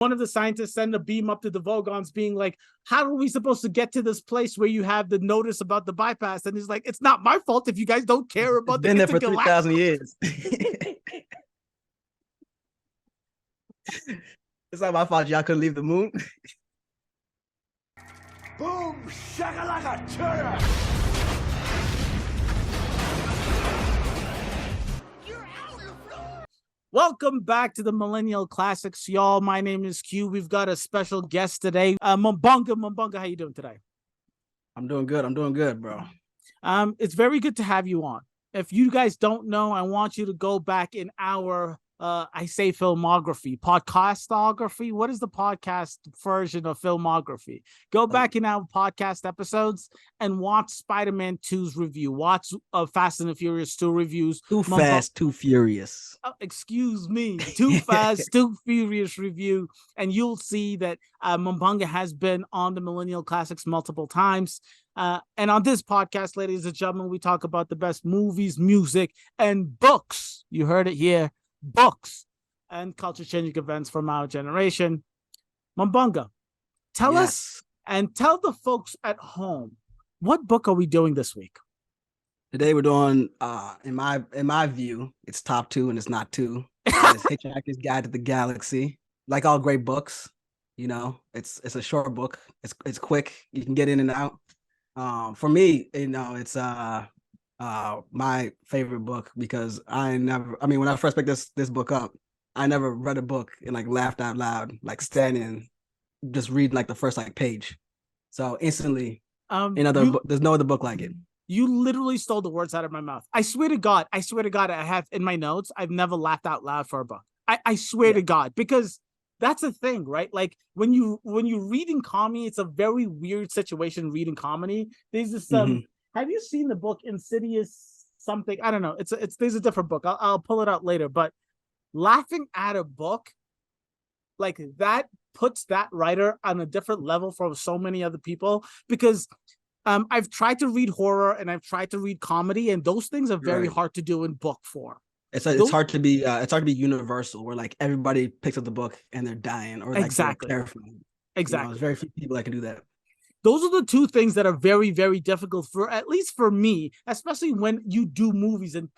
One of the scientists send a beam up to the Vogons being like, how are we supposed to get to this place where you have the notice about the bypass? And he's like, it's not my fault if you guys don't care about it's been there for 3,000 years. It's not my fault y'all couldn't leave the moon. Boom, shakalaka, turner. Welcome back to the Millennial Classics, y'all. My name is Q. We've got a special guest today. Mumbunga, how you doing today? I'm doing good, bro. It's very good to have you on. If you guys don't know, I want you to go back in our podcastography. What is the podcast version of filmography? Go back in our podcast episodes and watch Spider-Man 2's review. Watch Fast and the Furious 2 reviews. Too Fast, Too Furious. Excuse me. Too Fast, Too Furious review. And you'll see that Mumbunga has been on the Millennial Classics multiple times. And on this podcast, ladies and gentlemen, we talk about the best movies, music, and books. You heard it here. Books and culture-changing events from our generation. Mumbunga, tell us and tell the folks at home, what book are we doing this week? Today we're doing, in my view, it's top 2 and it's not 2. It's Hitchhiker's Guide to the Galaxy. Like all great books, you know, it's a short book. It's quick. You can get in and out. For me, you know, it's my favorite book because when I first picked this book up, I never read a book and like laughed out loud, like standing, just read like the first like page. So instantly, there's no other book like it. You literally stole the words out of my mouth. I swear to God, I have in my notes, I've never laughed out loud for a book. I swear to God, because that's the thing, right? Like when you reading comedy, it's a very weird situation reading comedy. There's this Have you seen the book Insidious something? I don't know. There's a different book. I'll pull it out later. But laughing at a book like that puts that writer on a different level from so many other people, because I've tried to read horror and I've tried to read comedy, and those things are very hard to do in book form. It's hard to be universal, where like everybody picks up the book and they're dying or like they're terrified. Exactly. You know, there's very few people that can do that. Those are the two things that are very, very difficult for, at least for me, especially when you do movies and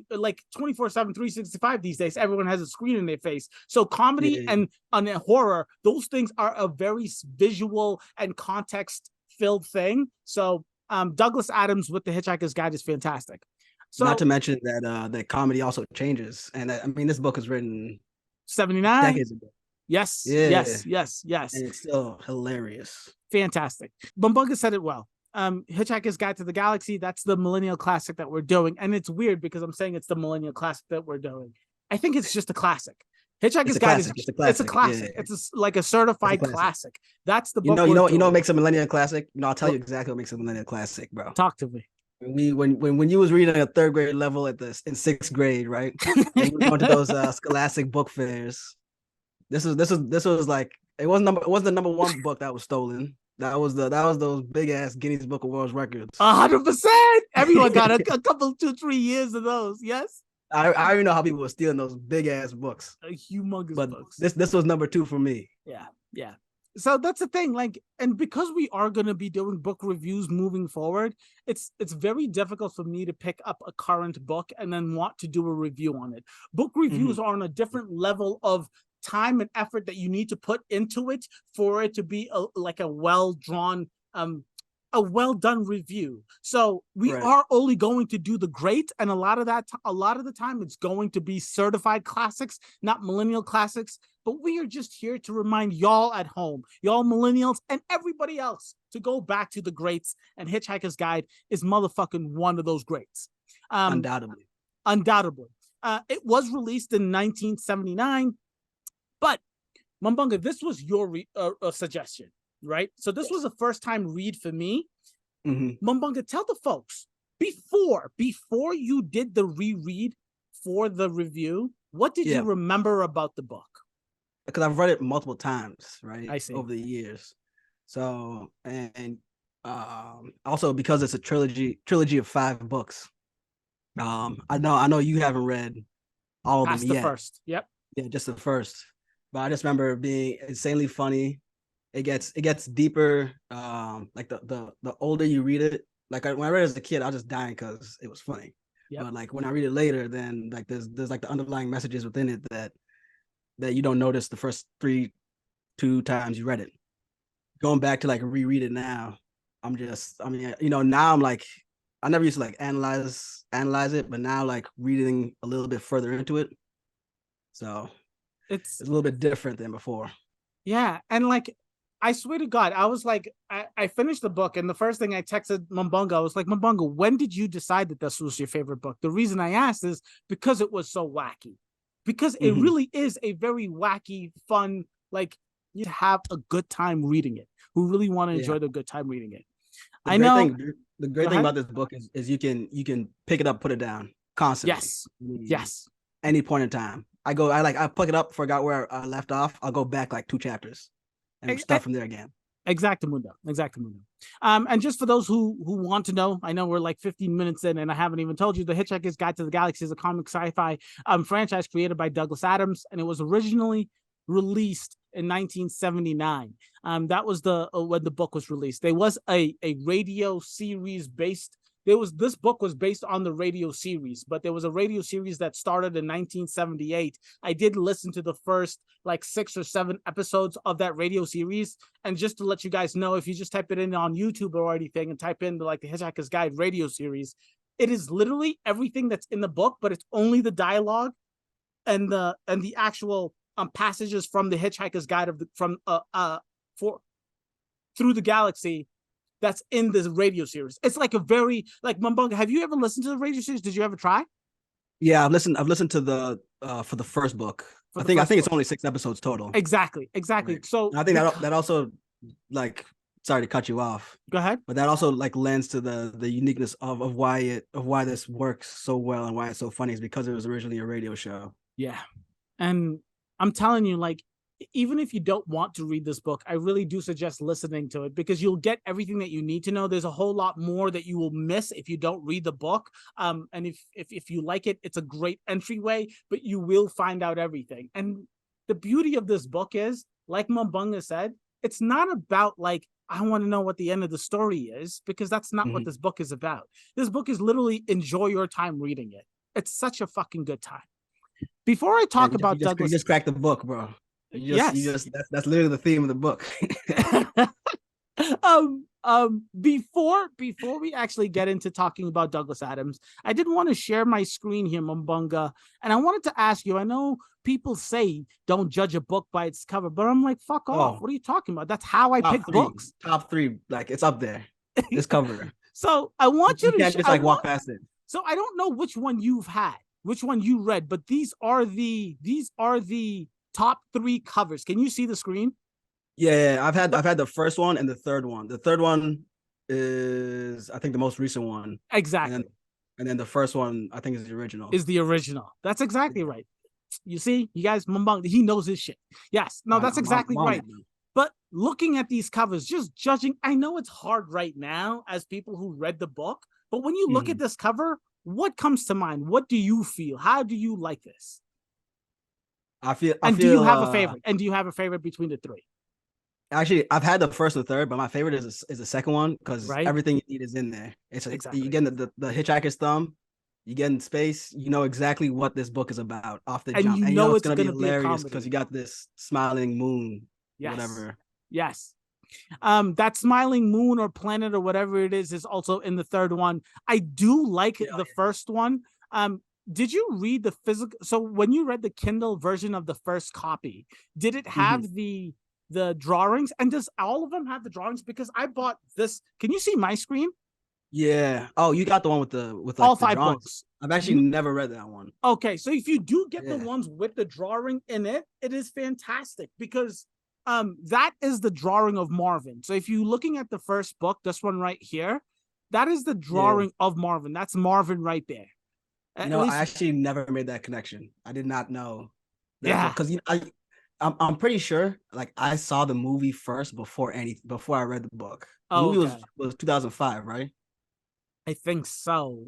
like 24/7, 365 these days, everyone has a screen in their face. So comedy and horror, those things are a very visual and context-filled thing. So Douglas Adams with The Hitchhiker's Guide is fantastic. So, not to mention that comedy also changes. And this book is written 79 decades ago. Yes. And it's still hilarious. Fantastic. Mumbunga said it well. Hitchhiker's Guide to the Galaxy, that's the Millennial Classic that we're doing. And it's weird because I'm saying it's the Millennial Classic that we're doing. I think it's just a classic. Hitchhiker's Guide is it's a classic. Yeah. It's like a certified classic. That's the book. You know what makes a Millennial Classic? I'll tell you exactly what makes a Millennial Classic, bro. Talk to me. When you was reading at 3rd grade level in 6th grade, right? And you were going to those scholastic book fairs. This was like it wasn't the number 1 book that was stolen. That was those big ass Guinness Book of World Records. 100%. Everyone got a couple 2-3 years of those. Yes. I even know how people were stealing those big ass books. Humongous books. This was number 2 for me. Yeah. So that's the thing, like, and because we are going to be doing book reviews moving forward, it's very difficult for me to pick up a current book and then want to do a review on it. Book reviews are on a different level of time and effort that you need to put into it for it to be a well-drawn, a well-done review. So we are only going to do the great, and a lot of the time it's going to be certified classics, not Millennial Classics. But we are just here to remind y'all at home, y'all millennials and everybody else, to go back to the greats, and Hitchhiker's Guide is motherfucking one of those greats. Undoubtedly. It was released in 1979, but Mumbunga, this was your suggestion, right? So this was a first-time read for me. Mumbunga, tell the folks, before you did the reread for the review, what did you remember about the book? Because I've read it multiple times, right? I see. Over the years. So, and also because it's a trilogy of 5 books. I know you haven't read all of them yet. The first. Yep. Yeah, just the first. but I just remember it being insanely funny. It gets deeper. Like the older you read it, like when I read it as a kid, I was just dying because it was funny. Yep. But like when I read it later, then like there's like the underlying messages within it that you don't notice the first two times you read it. Going back to like reread it now, I mean, now I'm like, I never used to like analyze it, but now like reading a little bit further into it, so It's a little bit different than before. Yeah, and like I swear to God, I was like, I finished the book, and the first thing I texted Mambunga, I was like, Mambunga, when did you decide that this was your favorite book? The reason I asked is because it was so wacky, because it really is a very wacky, fun, like you have a good time reading it. Who really want to enjoy the good time reading it? The I great know. thing, the great thing about this book is you can pick it up, put it down constantly. Yes. Any point in time. I pick it up, forgot where I left off. I'll go back like 2 chapters and start from there again. Exactamundo. And just for those who want to know, I know we're like 15 minutes in and I haven't even told you, The Hitchhiker's Guide to the Galaxy is a comic sci-fi franchise created by Douglas Adams, and it was originally released in 1979. That was when the book was released. There was a radio series based. This book was based on the radio series, but there was a radio series that started in 1978. I did listen to the first like 6 or 7 episodes of that radio series, and just to let you guys know, if you just type it in on YouTube or anything and type in the Hitchhiker's Guide radio series, it is literally everything that's in the book, but it's only the dialogue and the actual passages from the Hitchhiker's Guide through the galaxy that's in this radio series. It's like a very Mambunga. Have you ever listened to the radio series? Did you ever try? Yeah, I've listened to the for the first book. I think it's only 6 episodes total. Exactly. Right. So I think that also, like, sorry to cut you off. Go ahead. But that also like lends to the uniqueness of why this works so well and why it's so funny, is because it was originally a radio show. Yeah. And I'm telling you, like, even if you don't want to read this book, I really do suggest listening to it, because you'll get everything that you need to know. There's a whole lot more that you will miss if you don't read the book. And if you like it, it's a great entryway, but you will find out everything. And the beauty of this book is, like Mambunga said, it's not about like, I want to know what the end of the story is, because that's not what this book is about. This book is literally enjoy your time reading it. It's such a fucking good time. Before I talk about Douglas, you just cracked the book, bro. That's literally the theme of the book. Before we actually get into talking about Douglas Adams, I did want to share my screen here, Mambunga, and I wanted to ask you, I know people say don't judge a book by its cover, but I'm like, fuck off. What are you talking about? That's how I pick books. Top 3, like, it's up there. This cover. So I want you to just like walk past it. So I don't know which one you've had, which one you read, but these are the top 3 covers. Can you see the screen? Yeah, I've had the first one and the third one. The third one is, I think, the most recent one. Exactly. And then the first one, I think, is the original. That's exactly right. You see, you guys, Mambunga, he knows his shit. Yes, no, that's exactly right. But looking at these covers, just judging, I know it's hard right now as people who read the book, but when you look at this cover, what comes to mind? What do you feel? How do you like this? Do you have a favorite? And do you have a favorite between the 3? Actually, I've had the first and third, but my favorite is the second one, because everything you need is in there. It's exactly. You get the Hitchhiker's thumb, you get in space, you know exactly what this book is about off the jump. And you know it's gonna be hilarious because you got this smiling moon, whatever. Yes. That smiling moon or planet or whatever it is also in the third one. I do like the first one. Did you read the physical? So when you read the Kindle version of the first copy, did it have the drawings? And does all of them have the drawings? Because I bought this. Can you see my screen? Yeah. Oh, you got the one with like all 5 books. I've actually never read that one. Okay, so if you do get the ones with the drawing in it, it is fantastic, because that is the drawing of Marvin. So if you're looking at the first book, this one right here, that is the drawing of Marvin. That's Marvin right there. I actually never made that connection. I did not know. Because I'm pretty sure, like, I saw the movie first before I read the book. The movie was 2005, right? I think so.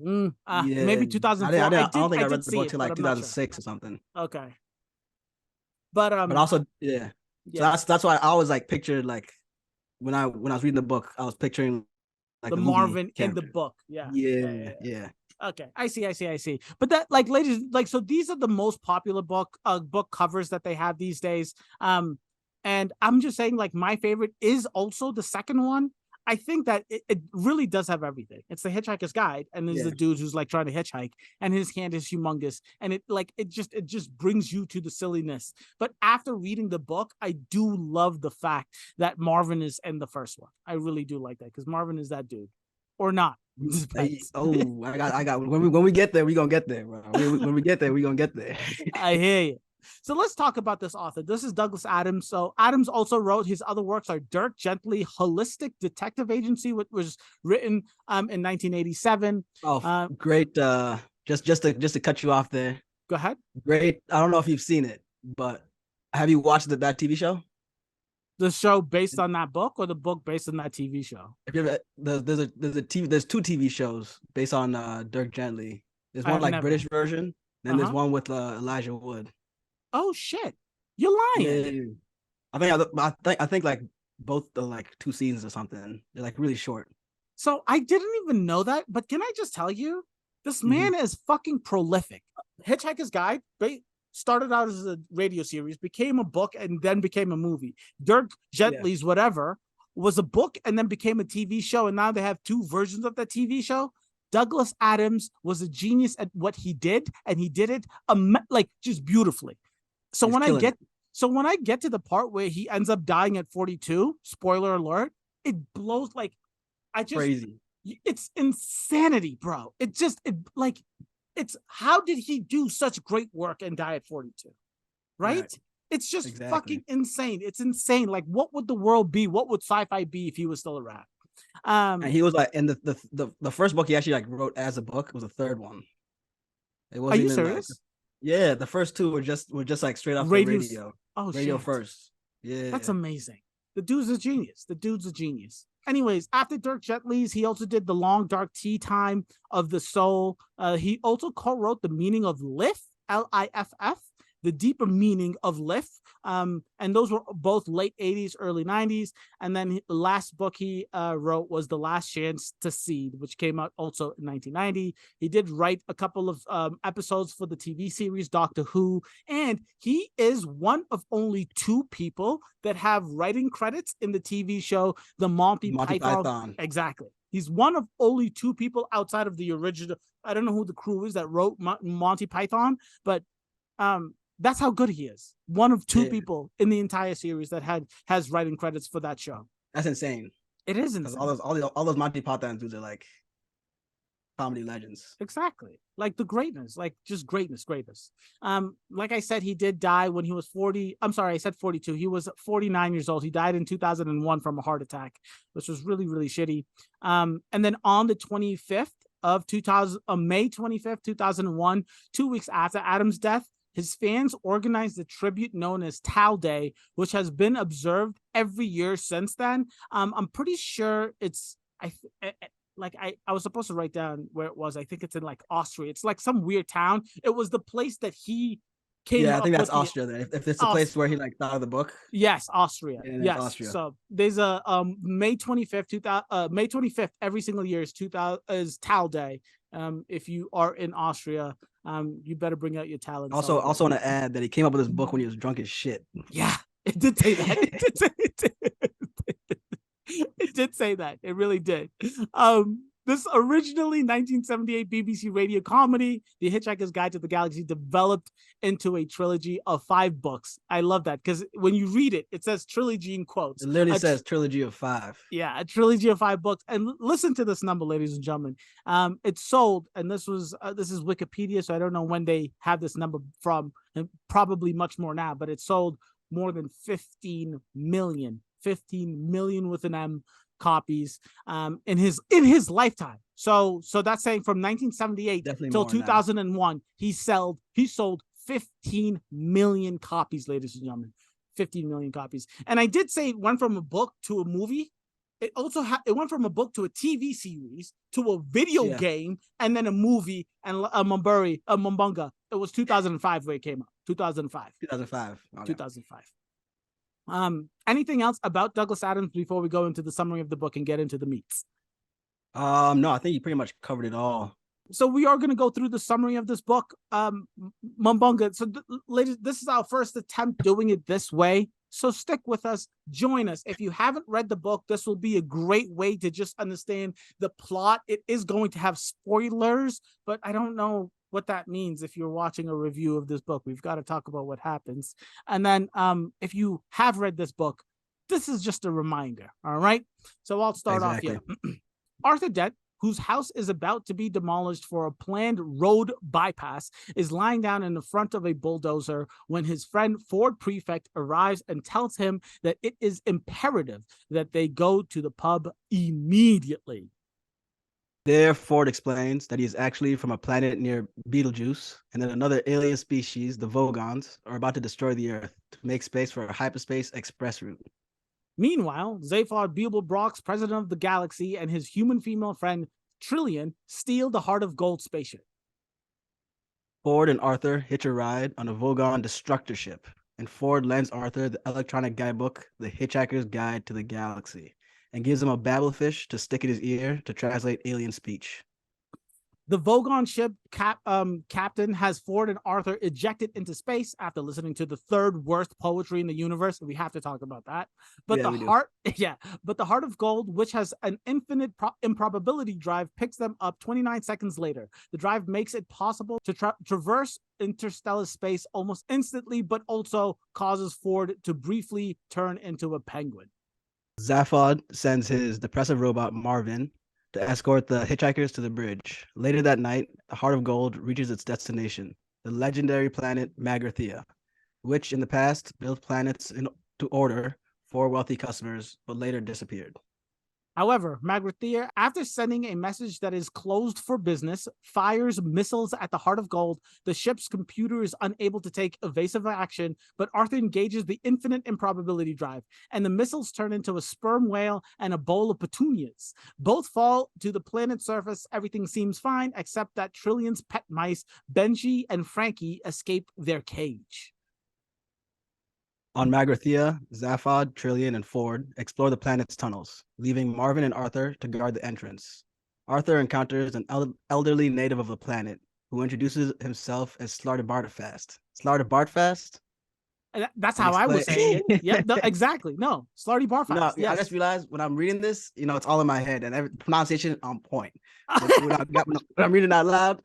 Maybe 2004. I don't think I read the book till like 2006 or something. Okay. But also, yeah. So that's why I always like pictured like when I was reading the book, I was picturing like the the movie Marvin in the character. book. Yeah. Yeah. Okay, I see. But that, like, ladies, like, so these are the most popular book covers that they have these days. And I'm just saying, like, my favorite is also the second one. I think that it really does have everything. It's the Hitchhiker's Guide, and there's the dude who's like trying to hitchhike, and his hand is humongous, and it just brings you to the silliness. But after reading the book, I do love the fact that Marvin is in the first one. I really do like that because Marvin is that dude, or not. I got. When we get there, we gonna get there, bro. When we get there, we gonna get there. I hear you. So let's talk about this author. This is Douglas Adams. So Adams also wrote, his other works are Dirk Gently, Holistic Detective Agency, which was written in 1987. Oh, great. Just to cut you off there. Go ahead. Great. I don't know if you've seen it, but have you watched that TV show? The show based on that book, or the book based on that TV show? If you ever, there's two TV shows based on Dirk Gently. There's one like British version, then there's one with Elijah Wood. Oh shit, you're lying. Yeah. I think like both the like 2 seasons or something. They're like really short. So I didn't even know that, but can I just tell you, this man is fucking prolific. Hitchhiker's Guide started out as a radio series, became a book, and then became a movie. Dirk Gently's whatever was a book and then became a TV show, and now they have 2 versions of that TV show. Douglas Adams was a genius at what he did, and he did it like just beautifully. So when I get to the part where he ends up dying at 42, spoiler alert, it blows like crazy. It's insanity, bro. It's how did he do such great work and die at 42? Right? It's just fucking insane. It's insane. Like, what would the world be? What would sci-fi be if he was still around? And he was like, and the first book he actually like wrote as a book was the third one. It wasn't. Are you serious? Like, yeah, the first 2 were just like straight off the radio. Oh, radio shit. First. Yeah, that's amazing. The dude's a genius. Anyways, after Dirk Gently's, he also did The Long Dark Tea Time of the Soul. He also co-wrote The Meaning of Liff, Liff, the deeper meaning of Liff. And those were both late 80s, early 90s. And then the last book he wrote was The Last Chance to Seed, which came out also in 1990. He did write a couple of episodes for the TV series Doctor Who. And he is one of only 2 people that have writing credits in the TV show The Monty Python. Exactly. He's one of only 2 people outside of the original. I don't know who the crew is that wrote Monty Python, but that's how good he is. One of 2 people in the entire series that has writing credits for that show. That's insane. It is insane. All those Monty Python dudes are like comedy legends. Exactly. Like the greatness, like just greatness. Like I said, he did die when he was 40. I'm sorry, I said 42. He was 49 years old. He died in 2001 from a heart attack, which was really, really shitty. And then on the 25th of May 25th, 2001, 2 weeks after Adam's death, his fans organized a tribute known as Tal Day, which has been observed every year since then. I'm pretty sure it's I was supposed to write down where it was. I think it's in like Austria. It's like some weird town. It was the place that he came. Yeah, I think that's Austria. Then, if it's the place where he like thought of the book. Yes, Austria. Yeah, yes, Austria. So there's a May 25th, May 25th every single year is Tal Day. If you are in Austria, you better bring out your talent. Also want to add that he came up with this book when he was drunk as shit. Yeah, it did say that. It did say that. It really did. This originally 1978 BBC radio comedy, The Hitchhiker's Guide to the Galaxy, developed into a trilogy of 5 books. I love that because when you read it, it says trilogy in quotes. It literally says trilogy of 5. Yeah, a trilogy of 5 books. And listen to this number, ladies and gentlemen. It sold, and this is Wikipedia, so I don't know when they have this number from, and probably much more now, but it sold more than 15 million with an M copies in his lifetime. So that's saying from 1978 till 2001, he sold 15 million copies, ladies and gentlemen. 15 million copies. And I did say it went from a book to a movie. It also it went from a book to a TV series to a video game and then a movie and a Mumbunga It was 2005 where it came out. 2005. 2005. Okay. 2005. Anything else about Douglas Adams before we go into the summary of the book and get into the meats? No, I think you pretty much covered it all. So we are going to go through the summary of this book. Mumbunga, so ladies, this is our first attempt doing it this way. So stick with us, join us. If you haven't read the book, this will be a great way to just understand the plot. It is going to have spoilers, but I don't know what that means if you're watching a review of this book. We've got to talk about what happens. And then if you have read this book, this is just a reminder, all right? So I'll start off here. Arthur Dent, whose house is about to be demolished for a planned road bypass, is lying down in the front of a bulldozer when his friend Ford Prefect arrives and tells him that it is imperative that they go to the pub immediately. There, Ford explains that he is actually from a planet near Betelgeuse, and that another alien species, the Vogons, are about to destroy the Earth to make space for a hyperspace express route. Meanwhile, Zaphod Beeblebrox, president of the galaxy, and his human female friend Trillian steal the Heart of Gold spaceship. Ford and Arthur hitch a ride on a Vogon destructor ship, and Ford lends Arthur the electronic guidebook, The Hitchhiker's Guide to the Galaxy, and gives him a Babel Fish to stick in his ear to translate alien speech. The Vogon ship captain has Ford and Arthur ejected into space after listening to the third worst poetry in the universe. We have to talk about that. But the Heart of Gold, which has an infinite improbability drive, picks them up 29 seconds later. The drive makes it possible to traverse interstellar space almost instantly, but also causes Ford to briefly turn into a penguin. Zaphod sends his depressive robot Marvin to escort the hitchhikers to the bridge. Later that night, the Heart of Gold reaches its destination, the legendary planet Magrathea, which in the past built planets to order for wealthy customers, but later disappeared. However, Magrathea, after sending a message that is closed for business, fires missiles at the Heart of Gold. The ship's computer is unable to take evasive action, but Arthur engages the infinite improbability drive, and the missiles turn into a sperm whale and a bowl of petunias. Both fall to the planet's surface. Everything seems fine, except that Trillian's pet mice, Benji and Frankie, escape their cage. On Magrathea, Zaphod, Trillian, and Ford explore the planet's tunnels, leaving Marvin and Arthur to guard the entrance. Arthur encounters an elderly native of the planet who introduces himself as Slartibartfast. Slartibartfast? That's how I was saying it. Yeah, no, exactly. No, Slartibartfast. No, yes. I just realized when I'm reading this, it's all in my head and every pronunciation on point. when I'm reading out loud.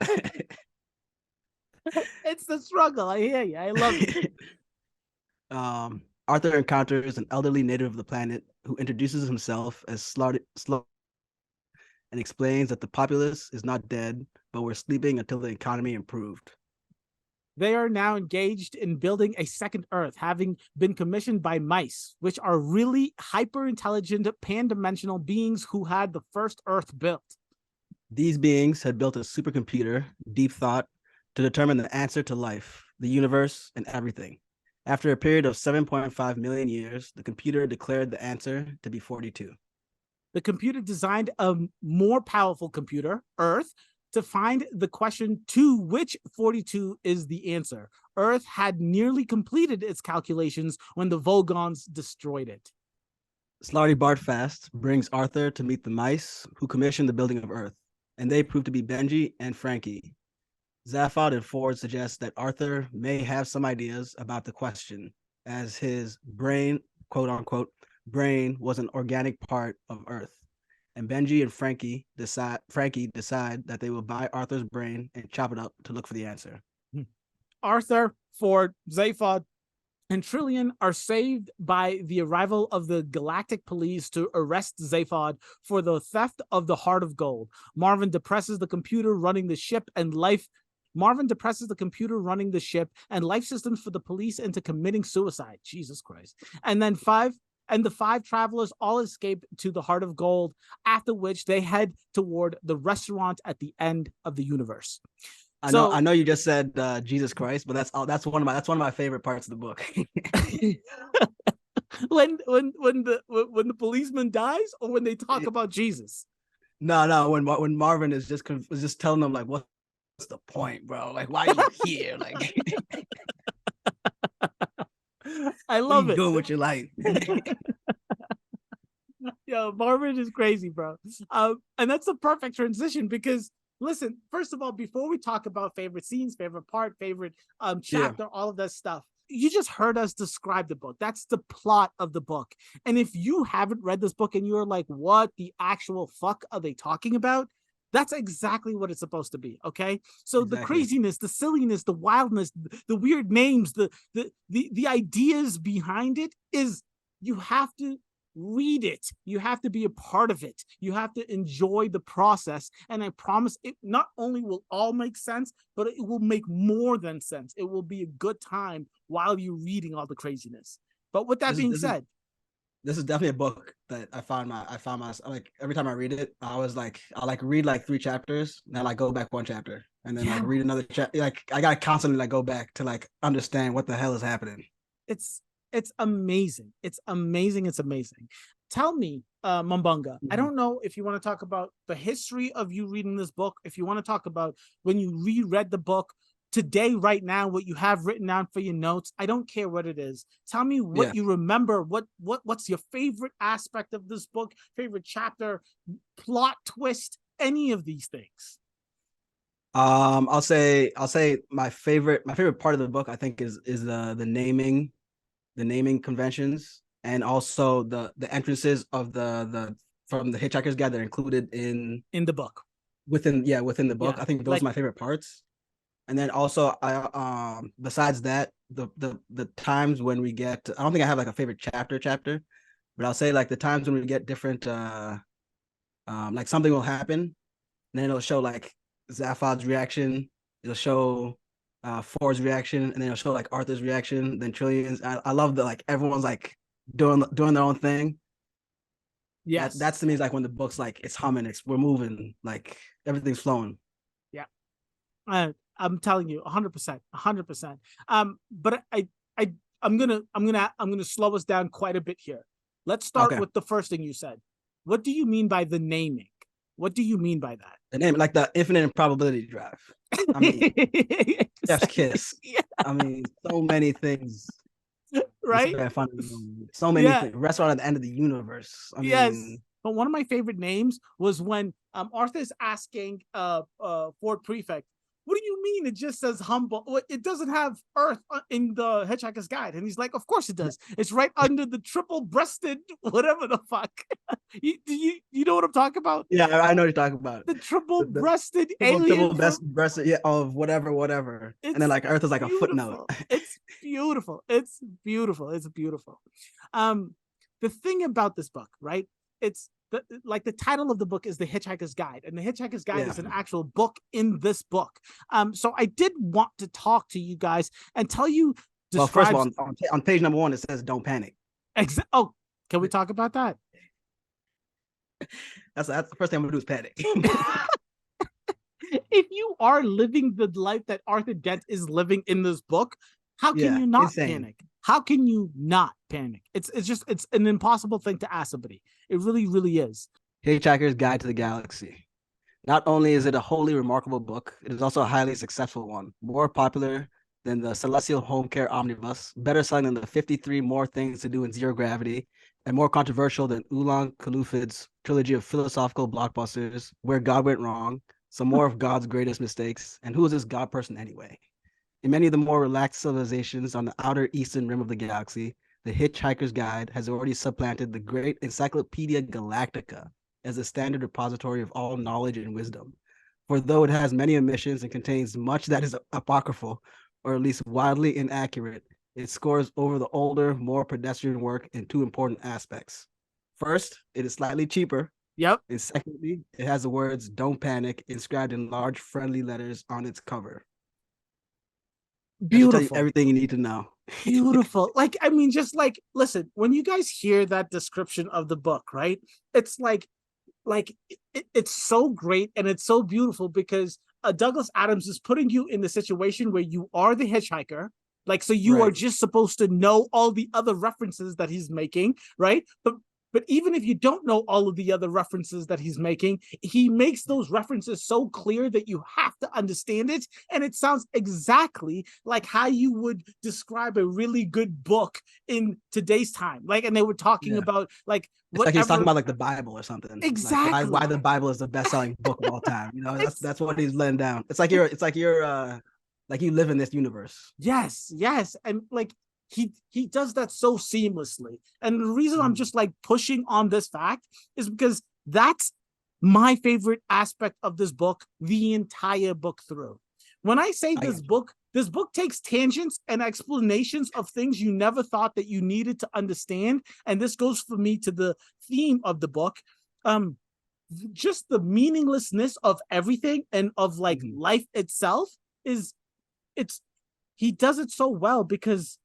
It's the struggle. I hear you. I love it. Arthur encounters an elderly native of the planet who introduces himself as Slaughter and explains that the populace is not dead, but we're sleeping until the economy improved. They are now engaged in building a second Earth, having been commissioned by mice, which are really hyper-intelligent, pan-dimensional beings who had the first Earth built. These beings had built a supercomputer, Deep Thought, to determine the answer to life, the universe, and everything. After a period of 7.5 million years, the computer declared the answer to be 42. The computer designed a more powerful computer, Earth, to find the question to which 42 is the answer. Earth had nearly completed its calculations when the Vogons destroyed it. Slartibartfast brings Arthur to meet the mice who commissioned the building of Earth, and they prove to be Benji and Frankie. Zaphod and Ford suggest that Arthur may have some ideas about the question, as his brain, quote unquote, brain was an organic part of Earth. And Benji and Frankie decide that they will buy Arthur's brain and chop it up to look for the answer. Arthur, Ford, Zaphod, and Trillian are saved by the arrival of the Galactic Police to arrest Zaphod for the theft of the Heart of Gold. Marvin depresses the computer running the ship and life systems for the police into committing suicide. Jesus Christ. And then the five travelers all escape to the Heart of Gold, after which they head toward the restaurant at the end of the universe. I know you just said Jesus Christ, but that's one of my favorite parts of the book. when the policeman dies, or when they talk about Jesus? No, when Marvin is just telling them like what what's the point, bro? Like, why are you here? Like, I what are love you it. doing with your life? Yo, Marvin is crazy, bro. And that's the perfect transition because listen, first of all, before we talk about favorite scenes, favorite part, favorite chapter, all of that stuff, you just heard us describe the book. That's the plot of the book. And if you haven't read this book and you're like, what the actual fuck are they talking about? That's exactly what it's supposed to be. Okay. So the craziness, the silliness, the wildness, the weird names, the ideas behind it is you have to read it. You have to be a part of it. You have to enjoy the process. And I promise it not only will all make sense, but it will make more than sense. It will be a good time while you're reading all the craziness. But with that being said, this is definitely a book that I found my like every time I read it, I like read like 3 chapters, and I like go back 1 chapter, and then like read another chapter. Like I gotta constantly like go back to like understand what the hell is happening. It's amazing. It's amazing. It's amazing. Tell me, Mambunga, I don't know if you want to talk about the history of you reading this book, if you want to talk about when you reread the book today, right now, what you have written down for your notes. I don't care what it is. Tell me what you remember. What's your favorite aspect of this book, favorite chapter, plot twist, any of these things. I'll say my favorite part of the book I think is the naming conventions, and also the entrances of the from the Hitchhiker's Guide that are included in the book. Within the book. I think those are my favorite parts. And then also I besides that, the times when we get, I don't think I have like a favorite chapter, but I'll say like the times when we get different like something will happen, and then it'll show like Zaphod's reaction, it'll show Ford's reaction, and then it'll show like Arthur's reaction, then Trillian's. I love that like everyone's like doing their own thing. Yes, that's to me is like when the book's like it's humming, we're moving, like everything's flowing. Yeah, I'm telling you, 100%, 100%. But I'm gonna slow us down quite a bit here. Let's start with the first thing you said. What do you mean by the naming? What do you mean by that? The name, like the infinite improbability drive. I mean, Chef's kiss. Yeah. I mean, so many things. Right? So many things. Restaurant at the end of the universe. I mean, but one of my favorite names was when Arthur's asking Ford Prefect, what do you mean it just says humble? It doesn't have Earth in the Hitchhiker's Guide. And he's like, of course it does. It's right under the triple-breasted, whatever the fuck. you know what I'm talking about? Yeah, I know what you're talking about. The triple-breasted alien. Breasted, yeah, of whatever. And then like Earth is like beautiful. A footnote. It's beautiful. It's beautiful. It's beautiful. The thing about this book, right? It's the title of the book is The Hitchhiker's Guide, and The Hitchhiker's Guide is an actual book in this book. So I did want to talk to you guys and tell you. Well, first of all, on page number 1, it says "Don't panic." Oh, can we talk about that? That's the first thing I'm gonna do is panic. If you are living the life that Arthur Dent is living in this book, how can you not panic? How can you not panic? It's an impossible thing to ask somebody. It really, really is. Hitchhiker's Guide to the Galaxy. Not only is it a wholly remarkable book, it is also a highly successful one. More popular than the Celestial Home Care Omnibus, better selling than the 53 More Things to Do in Zero Gravity, and more controversial than Ulan Kalufid's trilogy of philosophical blockbusters, Where God Went Wrong, some more of God's greatest mistakes, and who is this God person anyway? In many of the more relaxed civilizations on the outer eastern rim of the galaxy, the Hitchhiker's Guide has already supplanted the great Encyclopedia Galactica as a standard repository of all knowledge and wisdom. For though it has many omissions and contains much that is apocryphal, or at least wildly inaccurate, it scores over the older, more pedestrian work in 2 important aspects. First, it is slightly cheaper. Yep. And secondly, it has the words "Don't Panic" inscribed in large, friendly letters on its cover. Beautiful. Everything you need to know. Beautiful. Like, I mean, just like, listen, when you guys hear that description of the book, right? It's like it's so great and it's so beautiful because Douglas Adams is putting you in the situation where you are the hitchhiker. Like, so you are just supposed to know all the other references that he's making, right? But But even if you don't know all of the other references that he's making, he makes those references so clear that you have to understand it. And it sounds exactly like how you would describe a really good book in today's time. Like, and they were talking about like it's like he's talking about like the Bible or something. Exactly. Like why the Bible is the best-selling book of all time. You know, that's what he's letting down. It's like you're like you live in this universe. Yes. And like he does that so seamlessly. And the reason I'm just like pushing on this fact is because that's my favorite aspect of this book, the entire book through. When I say this book takes tangents and explanations of things you never thought that you needed to understand. And this goes for me to the theme of the book. Just the meaninglessness of everything and of like life itself he does it so well, because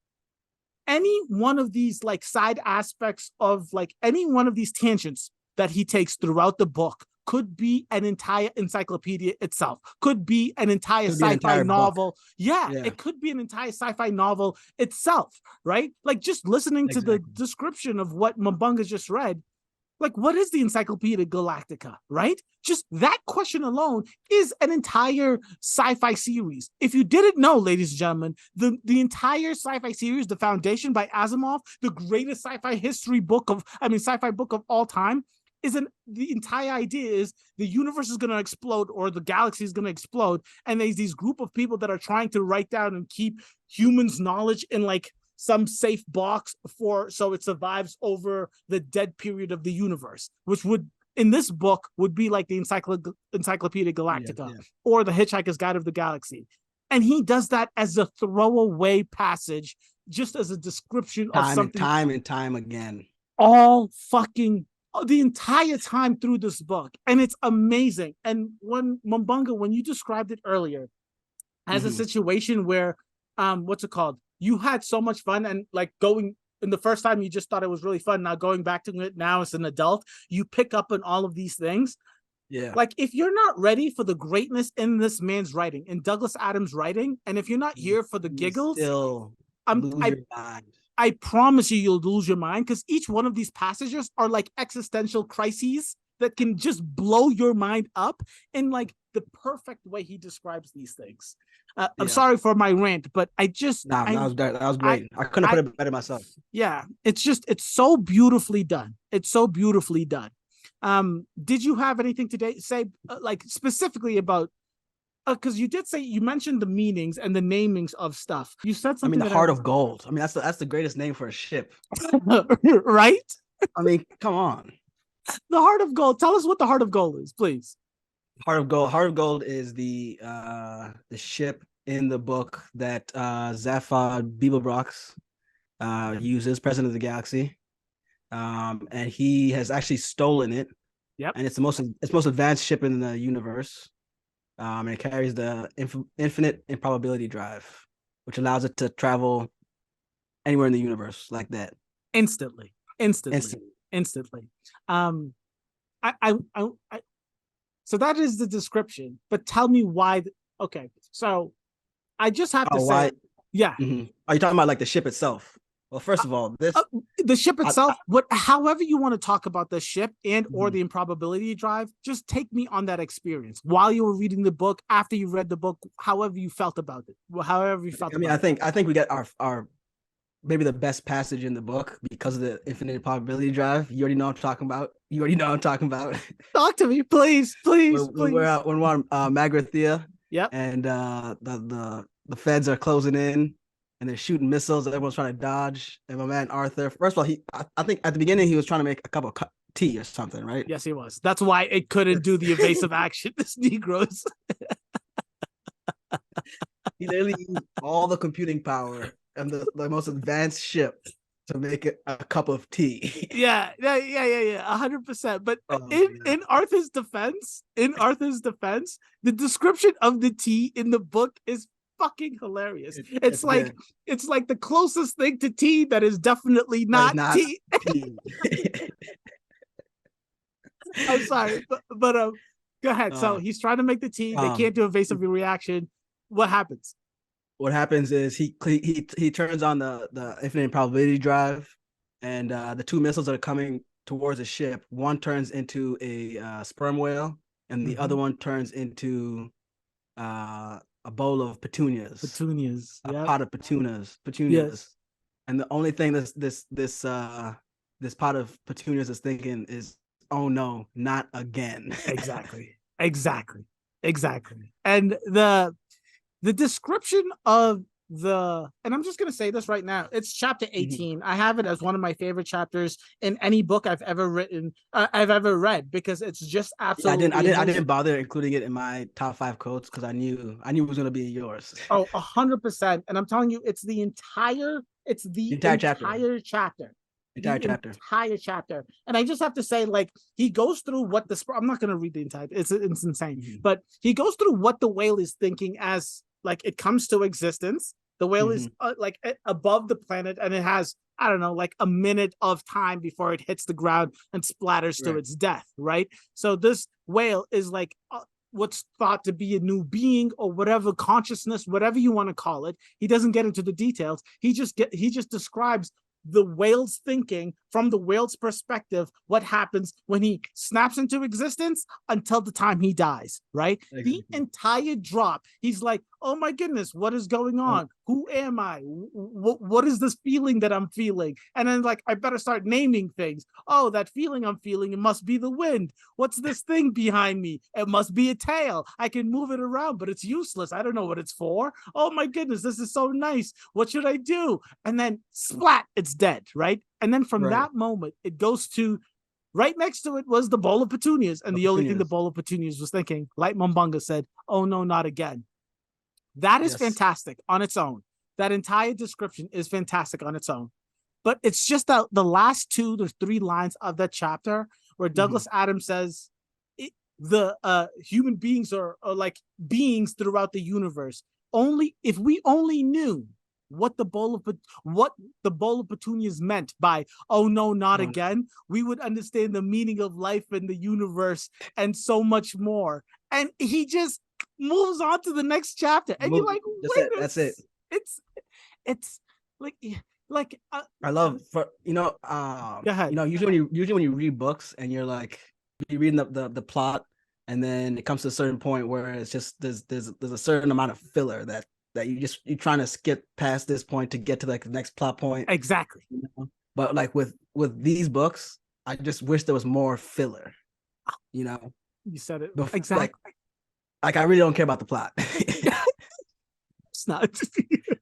any one of these like side aspects of like any one of these tangents that he takes throughout the book could be an entire encyclopedia itself, could be an entire sci-fi novel. Yeah, it could be an entire sci-fi novel itself, right? Like just listening to the description of what Mbunga just read, like what is the Encyclopedia Galactica, right? Just that question alone is an entire sci-fi series. If you didn't know, ladies and gentlemen, the entire sci-fi series, The Foundation by Asimov, the greatest sci-fi book of all time, the entire idea is the universe is going to explode, or the galaxy is going to explode, and there's these group of people that are trying to write down and keep humans' knowledge in like some safe box so it survives over the dead period of the universe, which would in this book would be like the Encyclopedia Galactica or the Hitchhiker's Guide of the Galaxy. And he does that as a throwaway passage, just as a description of something. Time and time again. All fucking the entire time through this book. And it's amazing. And when Mbunga, when you described it earlier as a situation where, what's it called? You had so much fun, and like going in the first time, you just thought it was really fun. Now going back to it now as an adult, you pick up on all of these things. Yeah. Like if you're not ready for the greatness in this man's writing, in Douglas Adams' writing, and if you're not here for the giggles, I promise you'll lose your mind, because each one of these passages are like existential crises that can just blow your mind up in like the perfect way he describes these things. I'm sorry for my rant, but I just that was great. I couldn't put it better myself. Yeah, it's so beautifully done. It's so beautifully done. Did you have anything to say like specifically about? Because you did say, you mentioned the meanings and the namings of stuff. You said something. I mean, the Heart of Gold. I mean, that's the greatest name for a ship, right? I mean, come on. The Heart of Gold. Tell us what the Heart of Gold is, please. Heart of Gold. Heart of Gold is the ship in the book that Zaphod Beeblebrox uses, President of the Galaxy, and he has actually stolen it. Yep. And it's the most advanced ship in the universe. And it carries the infinite improbability drive, which allows it to travel anywhere in the universe like that. Instantly. So that is the description, but tell me why. Okay, so I just have to say, yeah. Mm-hmm. Are you talking about like the ship itself? Well, first of all, the ship itself, however you want to talk about the ship and or the improbability drive, just take me on that experience while you were reading the book, after you read the book, however you felt about it. However you felt. I think we got our maybe the best passage in the book because of the infinite improbability drive. You already know what I'm talking about. Talk to me, please. When we're on Magrathea. Yep. And the feds are closing in. And they're shooting missiles that everyone's trying to dodge. And my man Arthur, first of all, I think at the beginning he was trying to make a cup of tea or something, right? Yes, he was. That's why it couldn't do the evasive action. This Negroes. He literally used all the computing power and the most advanced ship to make it a cup of tea. Yeah, 100%. But in Arthur's defense, the description of the tea in the book is fucking hilarious. It's like the closest thing to tea that is definitely not tea. I'm sorry, but go ahead. So he's trying to make the tea. They can't do evasive reaction. What happens? What happens is he turns on the infinite probability drive, and the two missiles that are coming towards a ship, one turns into a sperm whale, and the other one turns into a bowl of petunias, Petunias. a Yeah. pot of petunias. Yes. And the only thing this pot of petunias is thinking is, oh no, not again. Exactly. Exactly. Exactly. And the description of and I'm just going to say this right now, it's chapter 18. I have it as one of my favorite chapters in any book I've ever written, I've ever read, because it's just absolutely I didn't bother including it in my top 5 quotes because I knew it was going to be yours. Oh, 100%. And I'm telling you, it's the entire chapter. Entire chapter. And I just have to say, like, he goes through what I'm not going to read the entire, it's insane, but he goes through what the whale is thinking as, like, it comes to existence. The whale is like above the planet, and it has, I don't know, like a minute of time before it hits the ground and splatters to its death, right? So this whale is like what's thought to be a new being or whatever, consciousness, whatever you want to call it. He doesn't get into the details. He just describes the whale's thinking from the whale's perspective, what happens when he snaps into existence until the time he dies, right? Exactly. The entire drop, he's like, oh my goodness, what is going on? Who am I? What is this feeling that I'm feeling? And then, like, I better start naming things. Oh, that feeling I'm feeling, it must be the wind. What's this thing behind me? It must be a tail. I can move it around, but it's useless. I don't know what it's for. Oh my goodness, this is so nice. What should I do? And then splat, it's dead, right? And then from that moment, it goes to right next to it was the bowl of petunias. And the only thing the bowl of petunias was thinking, like Mumbunga said, oh no, not again. That is fantastic on its own. That entire description is fantastic on its own. But it's just that the last 2 to 3 lines of that chapter where Douglas Adams says the human beings are like beings throughout the universe. Only if we only knew what the bowl of petunias meant by oh no, not again, we would understand the meaning of life and the universe and so much more. And he just moves on to the next chapter, and you're like, wait, that's it. It's like I love for go ahead. Usually when you read books and you're like you're reading the plot, and then it comes to a certain point where it's just there's a certain amount of filler that you're trying to skip past this point to get to like the next plot point. Exactly. But like with these books, I just wish there was more filler. You said it exactly. Like I really don't care about the plot. It's not.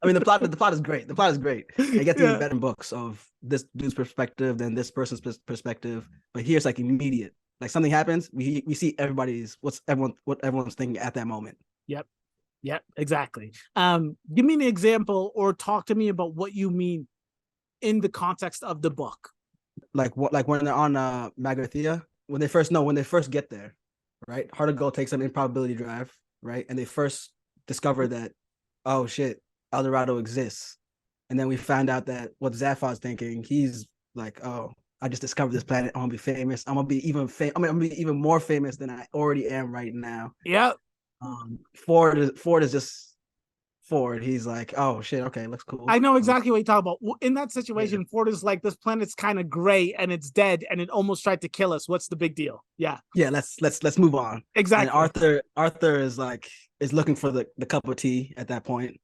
I mean, the plot is great. The plot is great. It gets even better in books of this dude's perspective than this person's perspective. But here it's like immediate. Like something happens, we see what everyone's thinking at that moment. Yep, exactly. Give me an example or talk to me about what you mean in the context of the book. Like when they're on Magathea, when they first get there, right? Heart of Gold takes them improbability drive, right? And they first discover that, oh shit, El Dorado exists. And then we find out that what Zaphod's thinking, he's like, oh, I just discovered this planet. I'm gonna be famous. I'm gonna be even more famous than I already am right now. Yep. Ford is just Ford. He's like, oh shit, okay, looks cool. I know exactly what you're talking about. In that situation, Ford is like, this planet's kind of gray and it's dead and it almost tried to kill us. What's the big deal? Yeah, let's move on. Exactly. And Arthur is looking for the cup of tea at that point.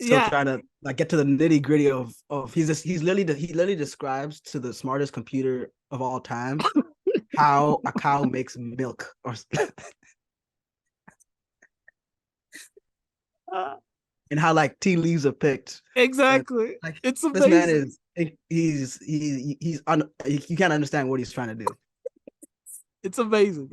Still trying to like get to the nitty gritty of he literally describes to the smartest computer of all time how a cow makes milk or and how like tea leaves are picked. Exactly. Like, it's amazing. This man is you can't understand what he's trying to do. It's amazing.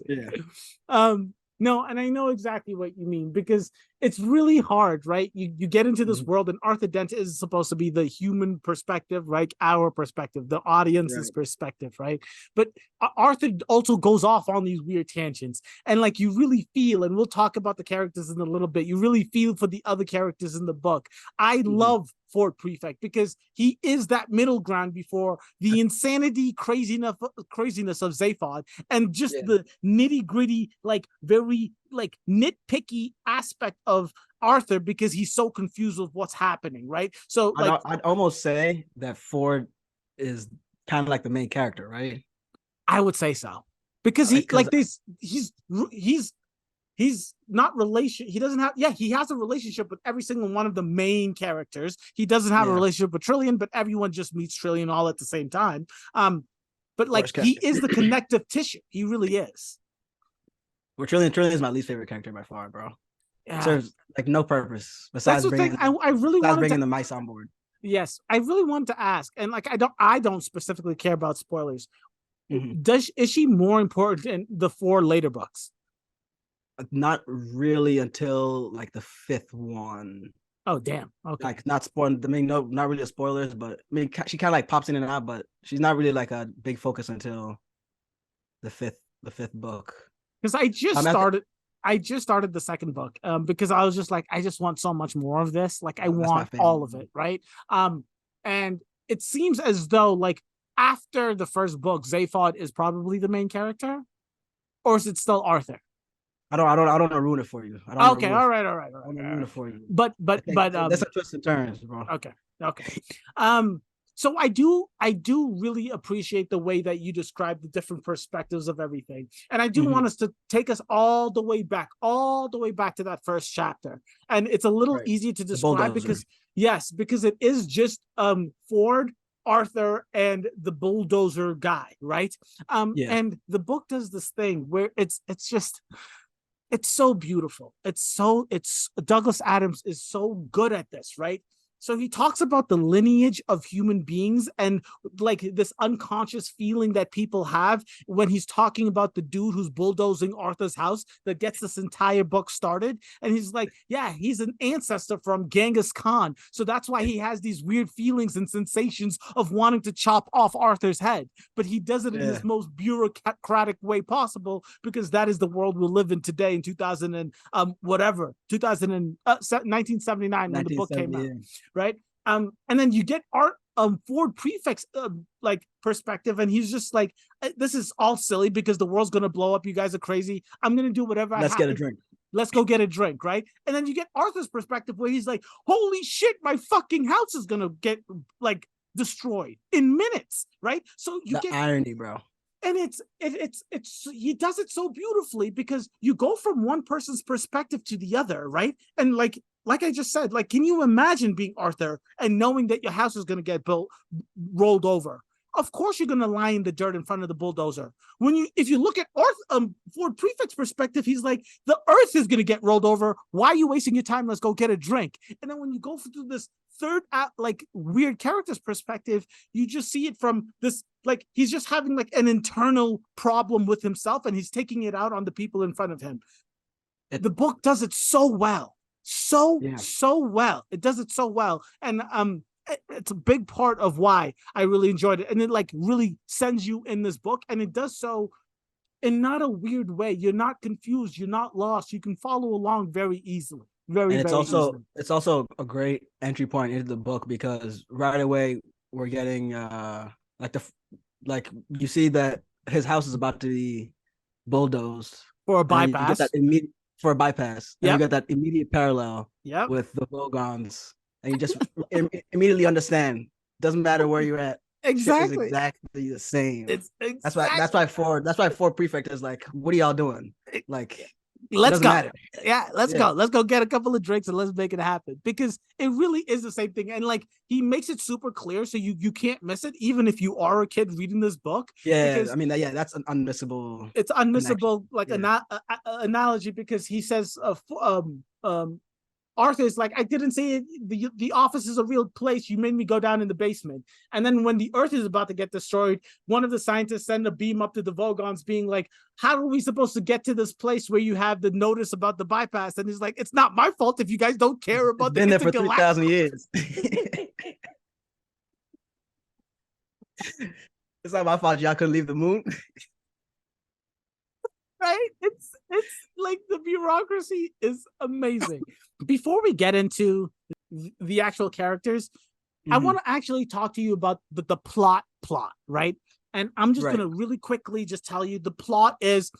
Yeah. No, and I know exactly what you mean, because it's really hard, right? You get into this world, and Arthur Dent is supposed to be the human perspective, right? Our perspective, the audience's perspective, right? But Arthur also goes off on these weird tangents, and like you really feel, and we'll talk about the characters in a little bit, you really feel for the other characters in the book. I love Fort Prefect because he is that middle ground before the insanity, craziness of Zaphod, and just the nitty gritty, like very like nitpicky aspect of Arthur, because he's so confused with what's happening, right? So like I'd almost say that Ford is kind of like the main character, right? I would say so. Because he's not he doesn't have he has a relationship with every single one of the main characters. He doesn't have a relationship with Trillian, but everyone just meets Trillian all at the same time. But like he is the connective tissue. He really is. Well, Trillian is my least favorite character by far, bro. Yeah. Serves like no purpose besides bringing I really besides wanted bringing to, the mice on board. Yes, I really wanted to ask, and like I don't specifically care about spoilers. Is she more important in the 4 later books? Not really until like the 5th one. Oh damn! Okay, like not spoiling. I mean, no, not really spoilers, but I mean, she kind of like pops in and out, but she's not really like a big focus until the fifth book. Because I just started the second book, because I was just like, I just want so much more of this. Like I want all of it, right? And it seems as though like after the first book, Zaphod is probably the main character, or is it still Arthur? I don't want to ruin it for you. Okay, all right. I don't want to ruin it for you. But that's a twist and turns, bro. Okay. So I do really appreciate the way that you describe the different perspectives of everything. And I do want us to take us all the way back to that first chapter. And it's a little easier to describe because it is just Ford, Arthur, and the bulldozer guy, right? And the book does this thing where it's so beautiful. It's Douglas Adams is so good at this, right? So he talks about the lineage of human beings and like this unconscious feeling that people have when he's talking about the dude who's bulldozing Arthur's house that gets this entire book started. And he's like, yeah, he's an ancestor from Genghis Khan. So that's why he has these weird feelings and sensations of wanting to chop off Arthur's head. But he does it in this most bureaucratic way possible because that is the world we live in today in 1979 when the book came out. Right. And then you get Ford Prefect's like perspective, and he's just like, this is all silly because the world's gonna blow up. You guys are crazy. I'm gonna do whatever. Let's get a drink. Let's go get a drink, right? And then you get Arthur's perspective where he's like, holy shit, my fucking house is gonna get like destroyed in minutes, right? So you get irony, bro. And it's he does it so beautifully because you go from one person's perspective to the other, right? And like I just said, like, can you imagine being Arthur and knowing that your house is going to get rolled over? Of course, you're going to lie in the dirt in front of the bulldozer. If you look at Ford Prefect's perspective, he's like, the earth is going to get rolled over. Why are you wasting your time? Let's go get a drink. And then when you go through this third, like weird character's perspective, you just see it from this, like he's just having like an internal problem with himself, and he's taking it out on the people in front of him. The book does it so well. So well. It does it so well. And it's a big part of why I really enjoyed it. And it like really sends you in this book, and it does so in not a weird way. You're not confused, you're not lost. You can follow along very easily. It's also a great entry point into the book because right away we're getting like you see that his house is about to be bulldozed for a bypass. For a bypass. And you got that immediate parallel with the Vogons. And you just immediately understand. Doesn't matter where you're at. Exactly. It's exactly the same. That's why Ford Prefect is like, what are y'all doing? Like, let's go. Matter. Yeah, let's go. Let's go get a couple of drinks and let's make it happen. Because it really is the same thing. And like he makes it super clear so you can't miss it, even if you are a kid reading this book. Yeah, because, I mean, that's an unmissable. It's unmissable analogy because he says Arthur's like, I didn't say it. The office is a real place. You made me go down in the basement. And then when the earth is about to get destroyed, one of the scientists send a beam up to the Vogons being like, how are we supposed to get to this place where you have the notice about the bypass? And he's like, it's not my fault if you guys don't care about been there for 3,000 years. It's not my fault y'all couldn't leave the moon. Right? It's like the bureaucracy is amazing. Before we get into the actual characters, I want to actually talk to you about the plot, right? And I'm just going to really quickly just tell you the plot is